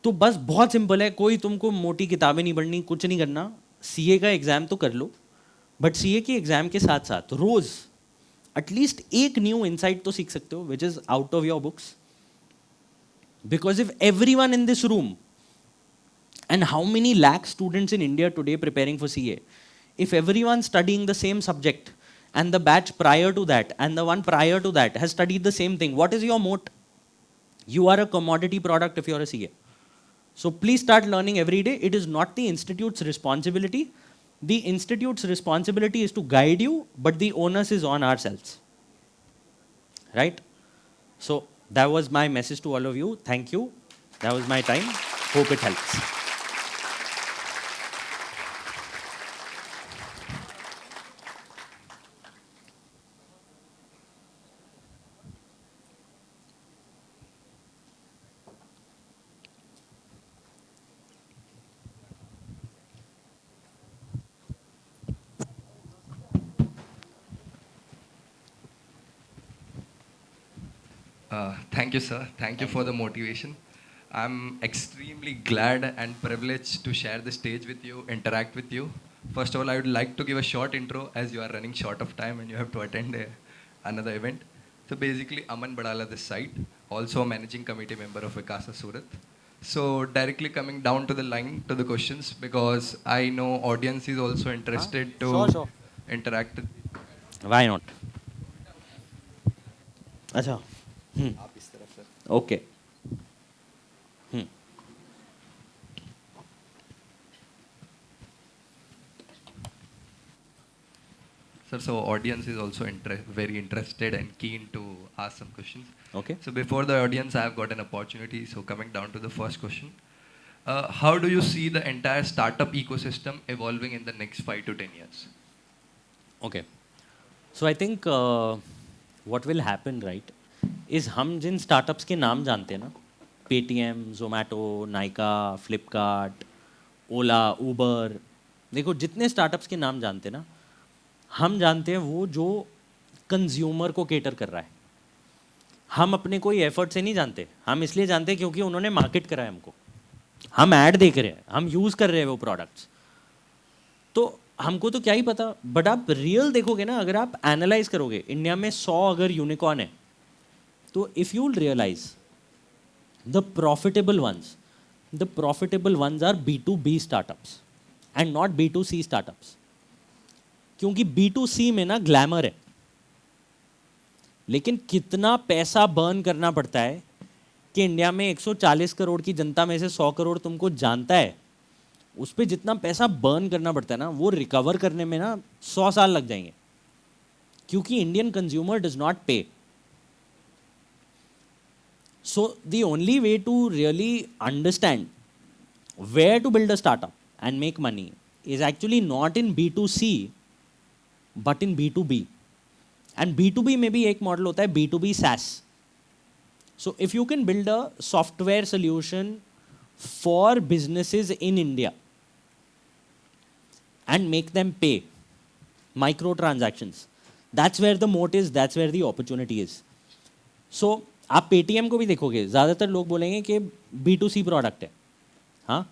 तो बस बहुत सिंपल है, कोई तुमको मोटी किताबें नहीं पढ़नी, कुछ नहीं करना. सीए का एग्जाम तो कर लो, बट सीए के एग्जाम के साथ साथ रोज एटलीस्ट एक न्यू इनसाइट तो सीख सकते हो which is out of your books. Because if everyone in this room, and how many lakh students in India today preparing for CA, if everyone studying the same subject and the batch prior to that and the one prior to that has studied the same thing, what is your moat? You are a commodity product if you are a CA. So please start learning every day. It is not the institute's responsibility. The institute's responsibility is to guide you, but the onus is on ourselves. Right? So that was my message to all of you. Thank you. That was my time. Hope it helps. Thank you, sir. Thank you for the motivation. I'm extremely glad and privileged to share the stage with you, interact with you. First of all, I would like to give a short intro as you are running short of time and you have to attend another event. So basically, Aman Badala this side, also a managing committee member of Vikasa Surat. So directly coming down to the line to the questions because I know audience is also interested to Sure. interact. Why not? अच्छा. आप इस तरफ sir. Okay. Sir, so audience is also very interested and keen to ask some questions. Okay. So before the audience, I have got an opportunity. So coming down to the first question, how do you see the entire startup ecosystem evolving in the next 5 to 10 years? Okay. So I think what will happen, right, is हम जिन startups के नाम जानते हैं ना, Paytm, Zomato, Nykaa, Flipkart, ओला, Uber, देखो जितने startups के नाम जानते हैं ना, हम जानते हैं वो जो कंज्यूमर को केटर कर रहा है. हम अपने कोई एफर्ट से नहीं जानते, हम इसलिए जानते हैं क्योंकि उन्होंने मार्केट करा है हमको. हम ऐड देख रहे हैं, हम यूज़ कर रहे हैं वो प्रोडक्ट्स, तो हमको तो क्या ही पता. बट आप रियल देखोगे ना, अगर आप एनालाइज करोगे, इंडिया में 100 अगर यूनिकॉर्न है, तो if you realise the profitable ones are B2B startups and not B2C startups. क्योंकि B2C में ना ग्लैमर है, लेकिन कितना पैसा बर्न करना पड़ता है कि इंडिया में 140 करोड़ की जनता में से 100 करोड़ तुमको जानता है, उस पर जितना पैसा बर्न करना पड़ता है ना, वो रिकवर करने में ना 100 साल लग जाएंगे, क्योंकि Indian consumer does not pay. So the only way to really understand where to build a startup and make money is actually not in B2C but in B2B. And B2B में भी एक मॉडल होता है B2B SaaS. So if you can build a software solution for businesses in India and make them pay microtransactions, that's where the moat is, that's where the opportunity is. So आप Paytm को भी देखोगे, ज़्यादातर लोग बोलेंगे कि B2C product है, हाँ,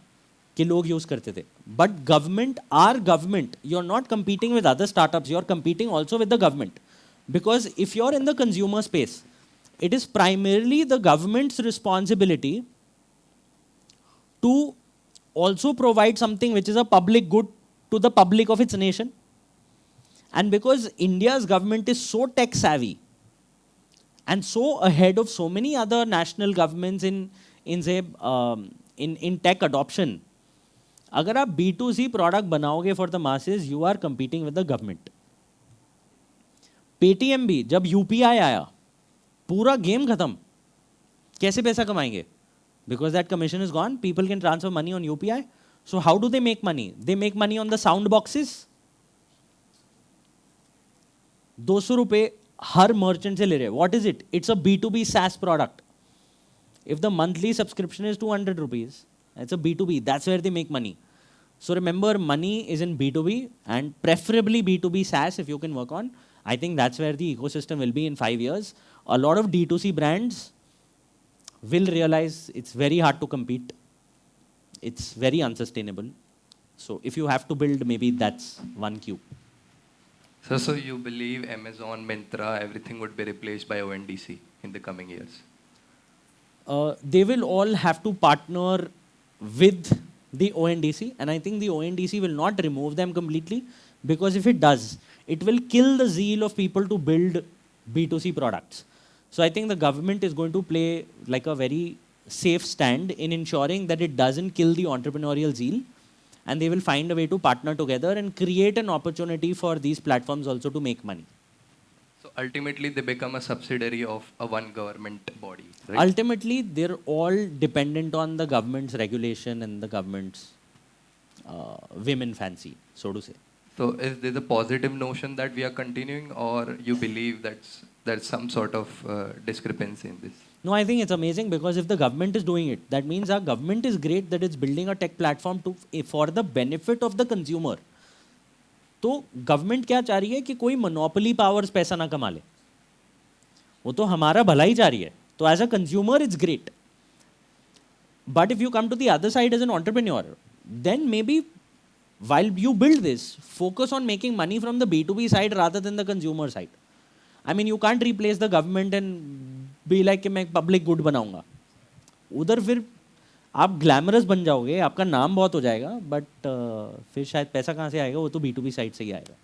कि लोग यूज़ करते थे. But government, or government, you are not competing with other startups, you are competing also with the government. Because if you're in the consumer space, it is primarily the government's responsibility to also provide something which is a public good to the public of its nation. And because India's government is so tech savvy and so ahead of so many other national governments in tech adoption, अगर आप B2C product बनाओगे for the masses, you are competing with the government. Paytm भी जब UPI आया, पूरा game खत्म. कैसे पैसा कमाएंगे? Because that commission is gone, people can transfer money on UPI. So how do they make money? They make money on the sound boxes. 200 रुपए हर merchant से ले रहे. What is it? It's a B2B SaaS product. If the monthly subscription is 200 rupees, it's a B2B. That's where they make money. So remember, money is in B2B and preferably B2B SaaS if you can work on. I think that's where the ecosystem will be in 5 years. A lot of D2C brands will realize it's very hard to compete. It's very unsustainable. So if you have to build, maybe that's one cube. So you believe Amazon, Myntra, everything would be replaced by ONDC in the coming years? They will all have to partner with the ONDC, and I think the ONDC will not remove them completely, because if it does, it will kill the zeal of people to build B2C products. So I think the government is going to play like a very safe stand in ensuring that it doesn't kill the entrepreneurial zeal, and they will find a way to partner together and create an opportunity for these platforms also to make money. So ultimately they become a subsidiary of a one government body, right? Ultimately, they're all dependent on the government's regulation and the government's women fancy, so to say. So is there a positive notion that we are continuing, or you believe there's some sort of discrepancy in this? No, I think it's amazing, because if the government is doing it, that means our government is great that it's building a tech platform for the benefit of the consumer. तो government क्या चाह रही है कि कोई monopoly powers पैसा ना कमा ले, वो तो हमारा भला ही चाह रही है. तो as a consumer it's great. But if you come to the other side as an entrepreneur, then maybe while you build this, focus on making money from the B2B side rather than the consumer side. I mean, you can't replace the government and be like कि मैं public good बनाऊंगा. उधर फिर आप glamorous बन जाओगे, आपका नाम बहुत हो जाएगा, बट फिर शायद पैसा कहाँ से आएगा, वो तो B2B साइड से ही आएगा.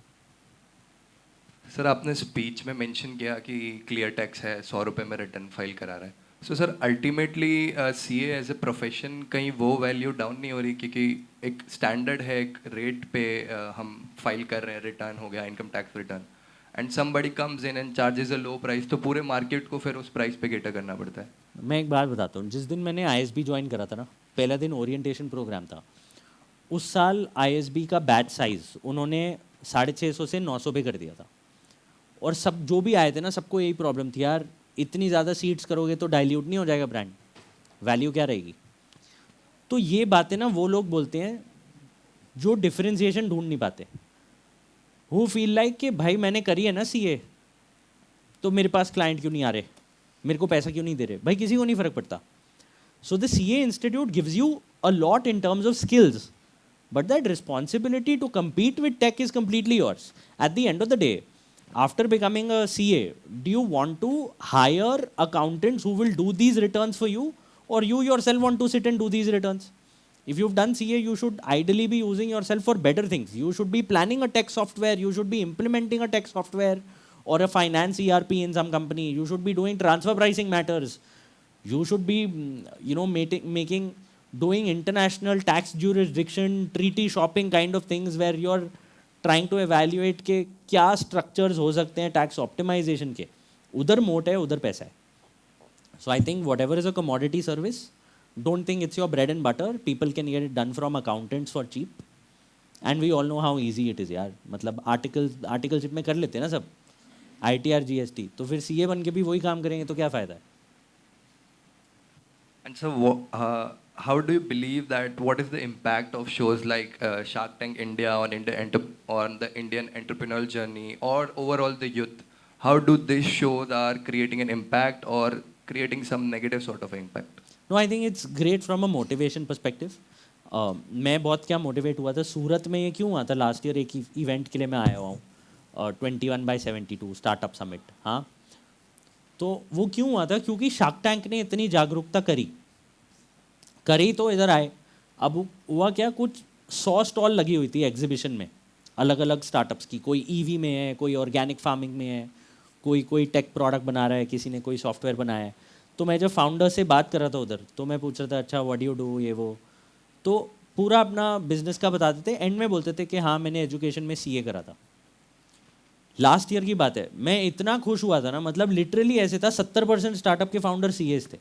सर आपने स्पीच में मेंशन किया कि क्लियर टैक्स है, 100 रुपये में रिटर्न फाइल करा रहा है. So sir ultimately CA as a profession कहीं वो वैल्यू डाउन नहीं हो रही, क्योंकि एक स्टैंडर्ड है, एक रेट पे हम फाइल कर रहे हैं, रिटर्न हो गया, income tax return, and somebody comes in and charges a low price, तो पूरे मार्केट को फिर उस प्राइस पे केटर करना पड़ता है. मैं एक बात बताता हूँ, जिस दिन मैंने ISB ज्वाइन करा था ना, पहला दिन ओरिएंटेशन प्रोग्राम था. उस साल ISB का बैच साइज उन्होंने 650 से 900 पे कर दिया था. और सब जो भी आए थे ना, सबको यही प्रॉब्लम थी, यार इतनी ज़्यादा सीट्स करोगे तो डाइल्यूट नहीं हो जाएगा ब्रांड, वैल्यू क्या रहेगी. तो ये बातें ना वो लोग बोलते हैं जो डिफरेंशिएशन ढूंढ नहीं पाते, हु फील लाइक कि भाई मैंने करी है ना CA, तो मेरे पास क्लाइंट क्यों नहीं आ रहे, मेरे को पैसा क्यों नहीं दे रहे. भाई किसी को नहीं फर्क पड़ता. So the CA institute gives you a lot in terms of skills, but that responsibility to compete with tech is completely yours. At the end of the day, after becoming a CA, do you want to hire accountants who will do these returns for you, or you yourself want to sit and do these returns? If you've done CA, you should ideally be using yourself for better things. You should be planning a tech software, you should be implementing a tech software or a finance ERP in some company. You should be doing transfer pricing matters. You should be doing international tax jurisdiction treaty shopping kind of things where you're trying to evaluate के क्या structures हो सकते हैं tax optimisation के. उधर मोट है, उधर पैसा है. So I think whatever is a commodity service, don't think it's your bread and butter. People can get it done from accountants for cheap, and we all know how easy it is यार. मतलब articleship में कर लेते हैं ना सब, ITR GST, तो फिर CA बन के भी वही काम करेंगे तो क्या फ़ायदा है. And so, how do you believe that? What is the impact of shows like Shark Tank India on the Indian entrepreneurial journey, or overall the youth? How do these shows are creating an impact or creating some negative sort of impact? No, I think it's great from a motivation perspective. मैं बहुत क्या motivate हुआ था. सूरत में ये क्यों हुआ था लास्ट ईयर, एक इवेंट के लिए मैं आया हुआ हूँ, 21/72 स्टार्टअप समिट. हाँ, तो वो क्यों हुआ था, क्योंकि शार्क टैंक ने इतनी जागरूकता करी तो इधर आए. अब हुआ क्या, कुछ 100 स्टॉल लगी हुई थी एग्जीबिशन में, अलग अलग स्टार्टअप्स की. कोई EV में है, कोई ऑर्गेनिक फार्मिंग में है, कोई टेक प्रोडक्ट बना रहा है, किसी ने कोई सॉफ्टवेयर बनाया है. तो मैं जब फाउंडर से बात कर रहा था उधर, तो मैं पूछ रहा था अच्छा व्हाट यू डू, ये वो. तो पूरा अपना बिजनेस का बताते थे, एंड में बोलते थे कि हाँ मैंने एजुकेशन में CA करा था. लास्ट ईयर की बात है, मैं इतना खुश हुआ था ना, मतलब लिटरली ऐसे था 70% स्टार्टअप के फाउंडर CAs थे.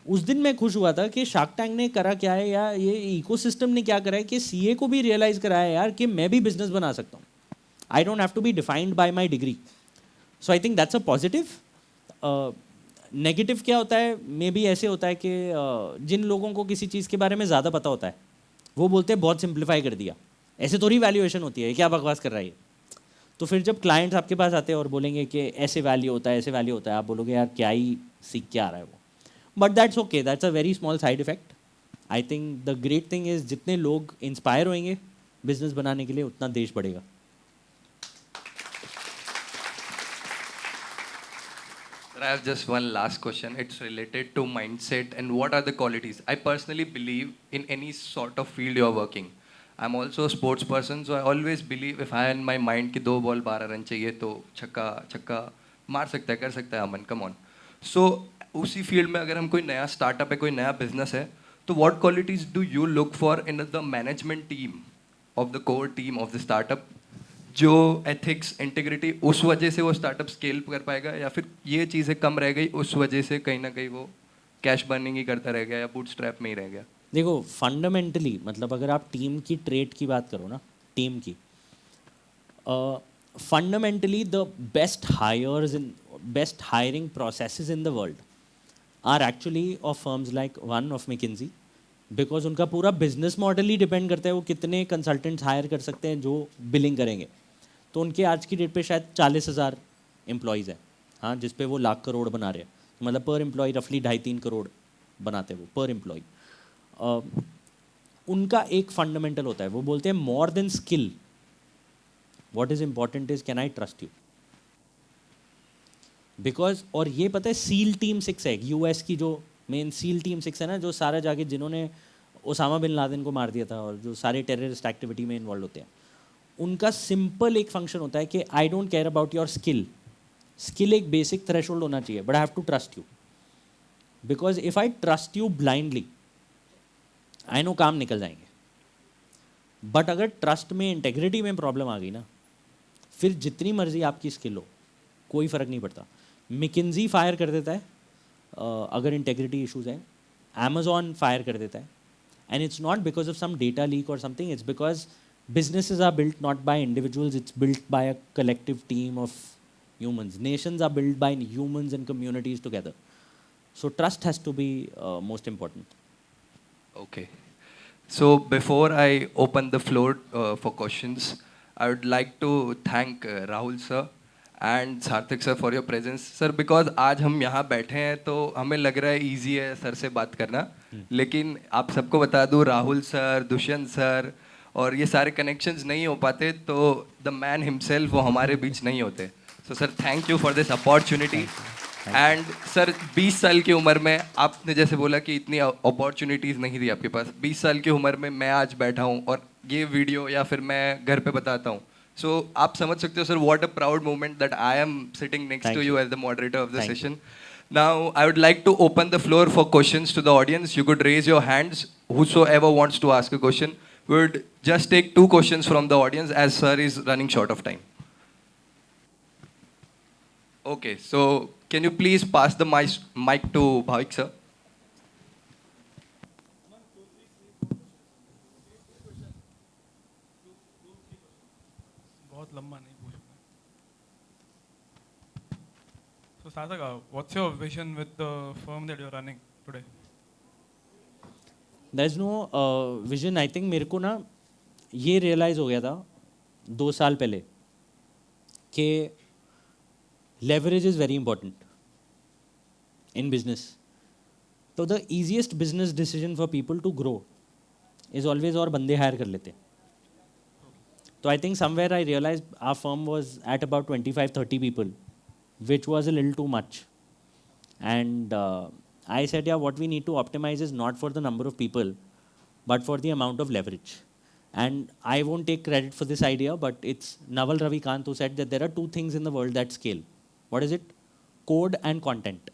उस दिन मैं खुश हुआ था कि शार्क टैंक ने करा क्या है, या ये इकोसिस्टम ने क्या करा है कि CA को भी रियलाइज़ कराया यार कि मैं भी बिजनेस बना सकता हूँ. I don't have to be defined by my degree. So I think that's a positive. Negative क्या होता है, मे बी ऐसे होता है कि जिन लोगों को किसी चीज़ के बारे में ज़्यादा पता होता है वो बोलते हैं बहुत सिंप्लीफाई कर दिया, ऐसे थोड़ी वैल्यूएशन होती है, क्या बकवास कर रहा है. तो फिर जब क्लाइंट्स आपके पास आते हैं और बोलेंगे कि ऐसे वैल्यू होता है, ऐसे वैल्यू होता है, आप बोलोगे यार क्या ही सीख के आ रहा है वो. But that's okay, that's a very small side effect. I think the great thing is जितने लोग इंस्पायर होंगे बिजनेस बनाने के लिए, उतना देश बढ़ेगा. Sir, I have just one last question. It's related to mindset and what are the qualities. I personally believe in any sort of field you are working. I'm also a sports person, so I always believe if I in my mind कि 2 ball 12 run चाहिए तो छक्का मार सकता है, कर सकता है अमन, कम ऑन. सो उसी फील्ड में अगर हम कोई नया स्टार्टअप है, कोई नया बिजनेस है, तो what qualities do you look for in the management team of the core team of the startup, जो एथिक्स इंटीग्रिटी उस वजह से वो स्टार्टअप स्केल कर पाएगा, या फिर ये चीज़ें कम रह गई उस वजह से कहीं ना कहीं वो कैश बर्निंग ही करता रह गया या बूटस्ट्रैप में ही रह गया. देखो फंडामेंटली, मतलब अगर आप टीम की ट्रेड की बात करो ना, टीम की fundamentally the best hiring processes in the world are actually of firms like one of McKinsey, because उनका पूरा बिजनेस मॉडल ही डिपेंड करता है वो कितने कंसल्टेंट्स हायर कर सकते हैं जो बिलिंग करेंगे. तो उनके आज की डेट पे शायद 40,000 एम्प्लॉयज़ हैं, हाँ, जिस पे वो लाख करोड़ बना रहे हैं. मतलब पर एम्प्लॉय रफली 2.5-3 करोड़ बनाते हैं वो पर एम्प्लॉय। उनका एक फंडामेंटल होता है, वो बोलते हैं more than skill what is important is can I trust you. Because और ये पता है सील टीम 6 है यूएस की, जो मेन सील टीम 6 है ना, जो सारा जाके जिन्होंने ओसामा बिन लादेन को मार दिया था और जो सारे टेररिस्ट एक्टिविटी में इन्वॉल्व होते हैं, उनका सिंपल एक फंक्शन होता है कि I don't care about your skill. Skill एक बेसिक थ्रेशोल्ड होना चाहिए, but I have to trust you, because if I trust you blindly I know काम निकल जाएंगे। बट अगर ट्रस्ट में इंटेग्रिटी में प्रॉब्लम आ गई ना, फिर जितनी मर्जी आपकी स्किल हो कोई फ़र्क नहीं पड़ता। मिकिन्जी फायर कर देता है अगर इंटेग्रिटी इश्यूज हैं, अमेजॉन फायर कर देता है, and it's not because of some data leak और something, it's because businesses are built not by individuals, it's built by a collective team of humans. Nations are built by humans and communities together. So trust has to be most important. Okay. So before I open the floor for questions, I would like to thank Rahul sir and Sarthik sir for your presence. Sir, because आज हम यहाँ बैठे हैं तो हमें लग रहा है easy है सर से बात करना, लेकिन आप सबको बता दूँ राहुल सर, दुष्यंत सर और ये सारे कनेक्शंस नहीं हो पाते तो द मैन हिमसेल्फ वो हमारे बीच नहीं होते। So sir thank you for this opportunity. And sir 20 साल की उम्र में आपने जैसे बोला कि इतनी अपॉर्चुनिटीज़ नहीं थी आपके पास, 20 साल की उम्र में मैं आज बैठा हूँ और ये वीडियो या फिर मैं घर पे बताता हूँ। सो आप समझ सकते हो sir what a proud moment that I am sitting next to you as the moderator of the session. Now, I would like to open the floor for questions to the audience. You could raise your hands. Whosoever wants to ask a question, we would just take 2 questions from the audience as sir is running short of time. Okay, so can you please pass the mic to Bhavik sir? बहुत लंबा नहीं पूछना। So Sarthak, what's your vision with the firm that you're running today? There is no vision. I think मेरे को ना ये realise हो गया था 2 साल पहले कि leverage is very important in business. तो the easiest business decision for people to grow is always और बंदे हायर कर लेते हैं। तो I think somewhere I realized our firm was at about 25-30 people, which was a little too much. And I said, yeah, what we need to optimize is not for the number of people, but for the amount of leverage. And I won't take credit for this idea, but it's Naval Ravikant who said that there are 2 things in the world that scale. What is it? Code and content.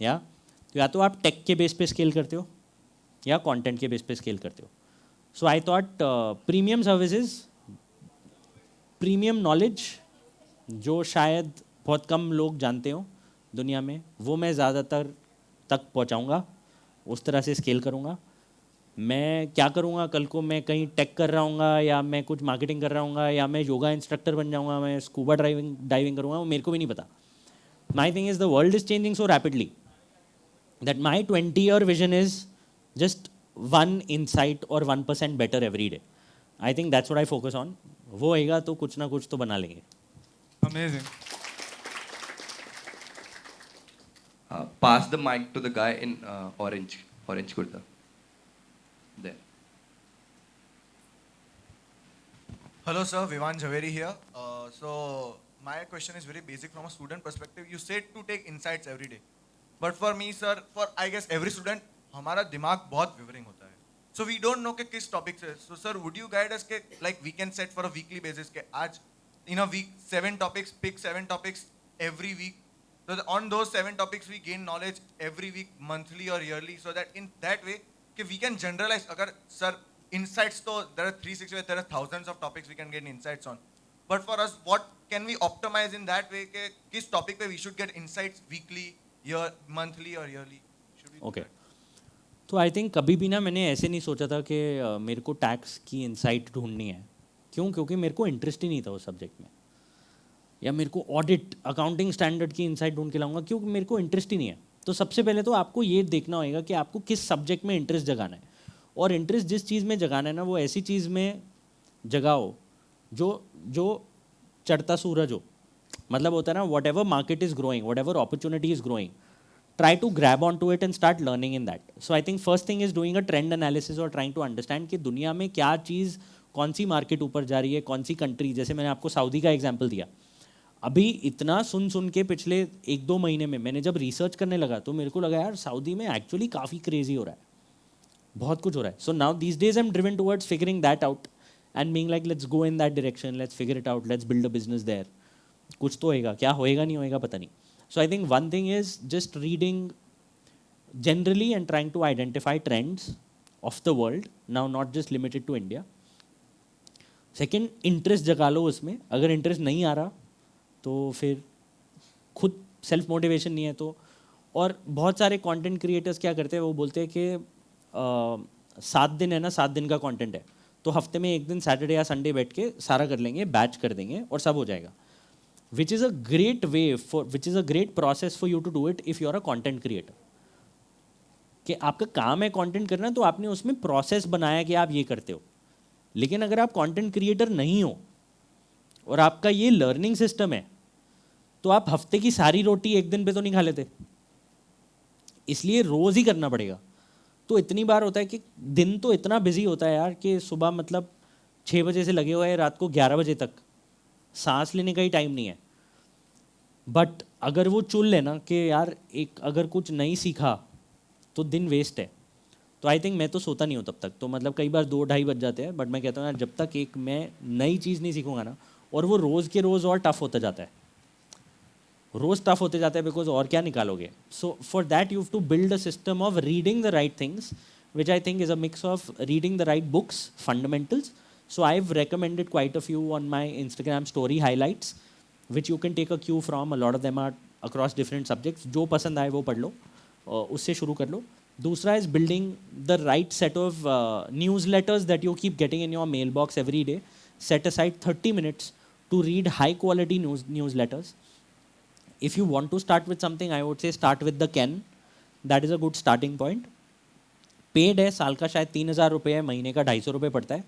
Yeah? तो या तो आप take के base पे scale करते हो या content के बेस पे स्केल करते हो। So I thought premium services, premium knowledge जो शायद बहुत कम लोग जानते हो दुनिया में, वो मैं ज़्यादातर तक पहुंचाऊंगा, उस तरह से स्केल करूंगा। मैं क्या करूंगा कल को, मैं कहीं टेक कर रहा हूँगा या मैं कुछ मार्केटिंग कर रहा हूँगा या मैं योगा इंस्ट्रक्टर बन जाऊँगा, मैं स्कूबा डाइविंग करूँगा, वो मेरे को भी नहीं पता। My thing is the world is changing so rapidly that my 20-year vision is just 1 insight or 1% better every day. I think that's what I focus on. वो होएगा तो कुछ ना कुछ तो बना लेंगे। Amazing. Pass the mic to the guy in orange kurta. There. Hello sir, Vivan Jhaveri here. So my question is very basic from a student perspective. You said to take insights every day. But for me sir, for I guess every student, हमारा दिमाग बहुत विवरिंग होता है. So we don't know कि किस topic से. So sir, would you guide us के like we can set for a weekly basis के आज in a week 7 topics, pick 7 topics every week. So on those 7 topics we gain knowledge every week, monthly or yearly, so that in that way कि we can generalize. अगर sir insights तो there are 360, there are thousands of topics we can get insights on. But for us, what can we optimize in that way कि किस topic पे we should get insights weekly, monthly or yearly? Okay, तो I think कभी भी ना मैंने ऐसे नहीं सोचा था कि मेरे को टैक्स की इंसाइट ढूंढनी है। क्यों? क्योंकि मेरे को इंटरेस्ट ही नहीं था उस सब्जेक्ट में। या मेरे को ऑडिट अकाउंटिंग स्टैंडर्ड की इंसाइट ढूंढ के लाऊंगा, क्योंकि मेरे को इंटरेस्ट ही नहीं है। तो सबसे पहले तो आपको ये देखना होगा कि आपको किस सब्जेक्ट में इंटरेस्ट जगाना है, और इंटरेस्ट जिस चीज़ में जगाना है ना, वो ऐसी चीज़ में जगाओ जो चढ़ता सूरज हो। मतलब होता है ना, what ever market is growing, what ever opportunity is growing, try to grab onto it and start learning in that. So I think first thing is doing a trend analysis or trying to understand कि दुनिया में क्या चीज़ कौन सी market ऊपर जा रही है, कौन सी कंट्री, जैसे मैंने आपको सऊदी का एग्जांपल दिया. अभी इतना सुन के पिछले 1-2 महीने में मैंने जब रिसर्च करने लगा तो मेरे को लगा यार सऊदी में एक्चुअली काफ़ी क्रेजी हो रहा है, बहुत कुछ हो रहा है. So now these days I am driven towards figuring that out and being like let's go in that direction, let's figure it out, let's build a business there. कुछ तो होएगा, क्या होएगा नहीं होएगा पता नहीं. So I think one thing is just reading generally and trying to identify trends of the world, now not just limited to India. Second, interest जगा लो उसमें. अगर इंटरेस्ट नहीं आ रहा तो फिर खुद सेल्फ मोटिवेशन नहीं है तो. और बहुत सारे कंटेंट क्रिएटर्स क्या करते हैं, वो बोलते हैं कि 7 दिन है ना, 7 दिन का कंटेंट है तो हफ्ते में एक दिन सैटरडे या संडे बैठ के सारा कर लेंगे, बैच कर देंगे और सब हो जाएगा. Which is a great way for, which is a great process for you to do it if you are a content creator. कि आपका काम है कंटेंट करना, तो आपने उसमें प्रोसेस बनाया कि आप ये करते हो. लेकिन अगर आप कंटेंट क्रिएटर नहीं हो और आपका ये लर्निंग सिस्टम है तो आप हफ्ते की सारी रोटी एक दिन पे तो नहीं खा लेते, इसलिए रोज़ ही करना पड़ेगा. तो इतनी बार होता है कि दिन तो इतना बिजी होता है यार कि सुबह मतलब 6 बजे से लगे हुए हैं रात को 11 बजे तक, सांस लेने का ही टाइम नहीं है. बट अगर वो चुन लेना कि यार एक अगर कुछ नहीं सीखा तो दिन वेस्ट है, तो आई थिंक मैं तो सोता नहीं हूँ तब तक. तो मतलब कई बार 2-2:30 बज जाते हैं, बट मैं कहता हूँ यार जब तक एक मैं नई चीज़ नहीं सीखूंगा ना, और वो रोज़ के रोज़ और टफ होता जाता है, रोज़ टफ होते जाता है, बिकॉज और क्या निकालोगे. So for that you have to build a system of reading the right things, which I think is a mix of reading the right books, fundamentals. So I have recommended quite a few on my Instagram story highlights, which you can take a cue from. A lot of them are across different subjects. जो पसंद आए वो पढ़ लो, उससे शुरू कर लो. दूसरा is building the right set of newsletters that you keep getting in your mailbox every day. Set aside 30 minutes to read high quality newsletters. If you want to start with something I would say start with the Ken, that is a good starting point. Paid है, साल का शायद 3,000 रुपये है, महीने का 250 रुपये पड़ता है,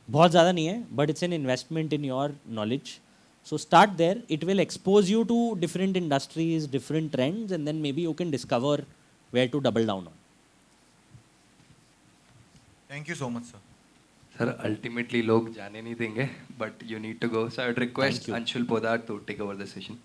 बहुत ज़्यादा नहीं है, but it's an investment in your knowledge. So start there. It will expose you to different industries, different trends, and then maybe you can discover where to double down on. Thank you so much, sir. Sir, ultimately लोग जाने नहीं देंगे, but you need to go. So I would request Thank you. Anshul Podar to take over the session.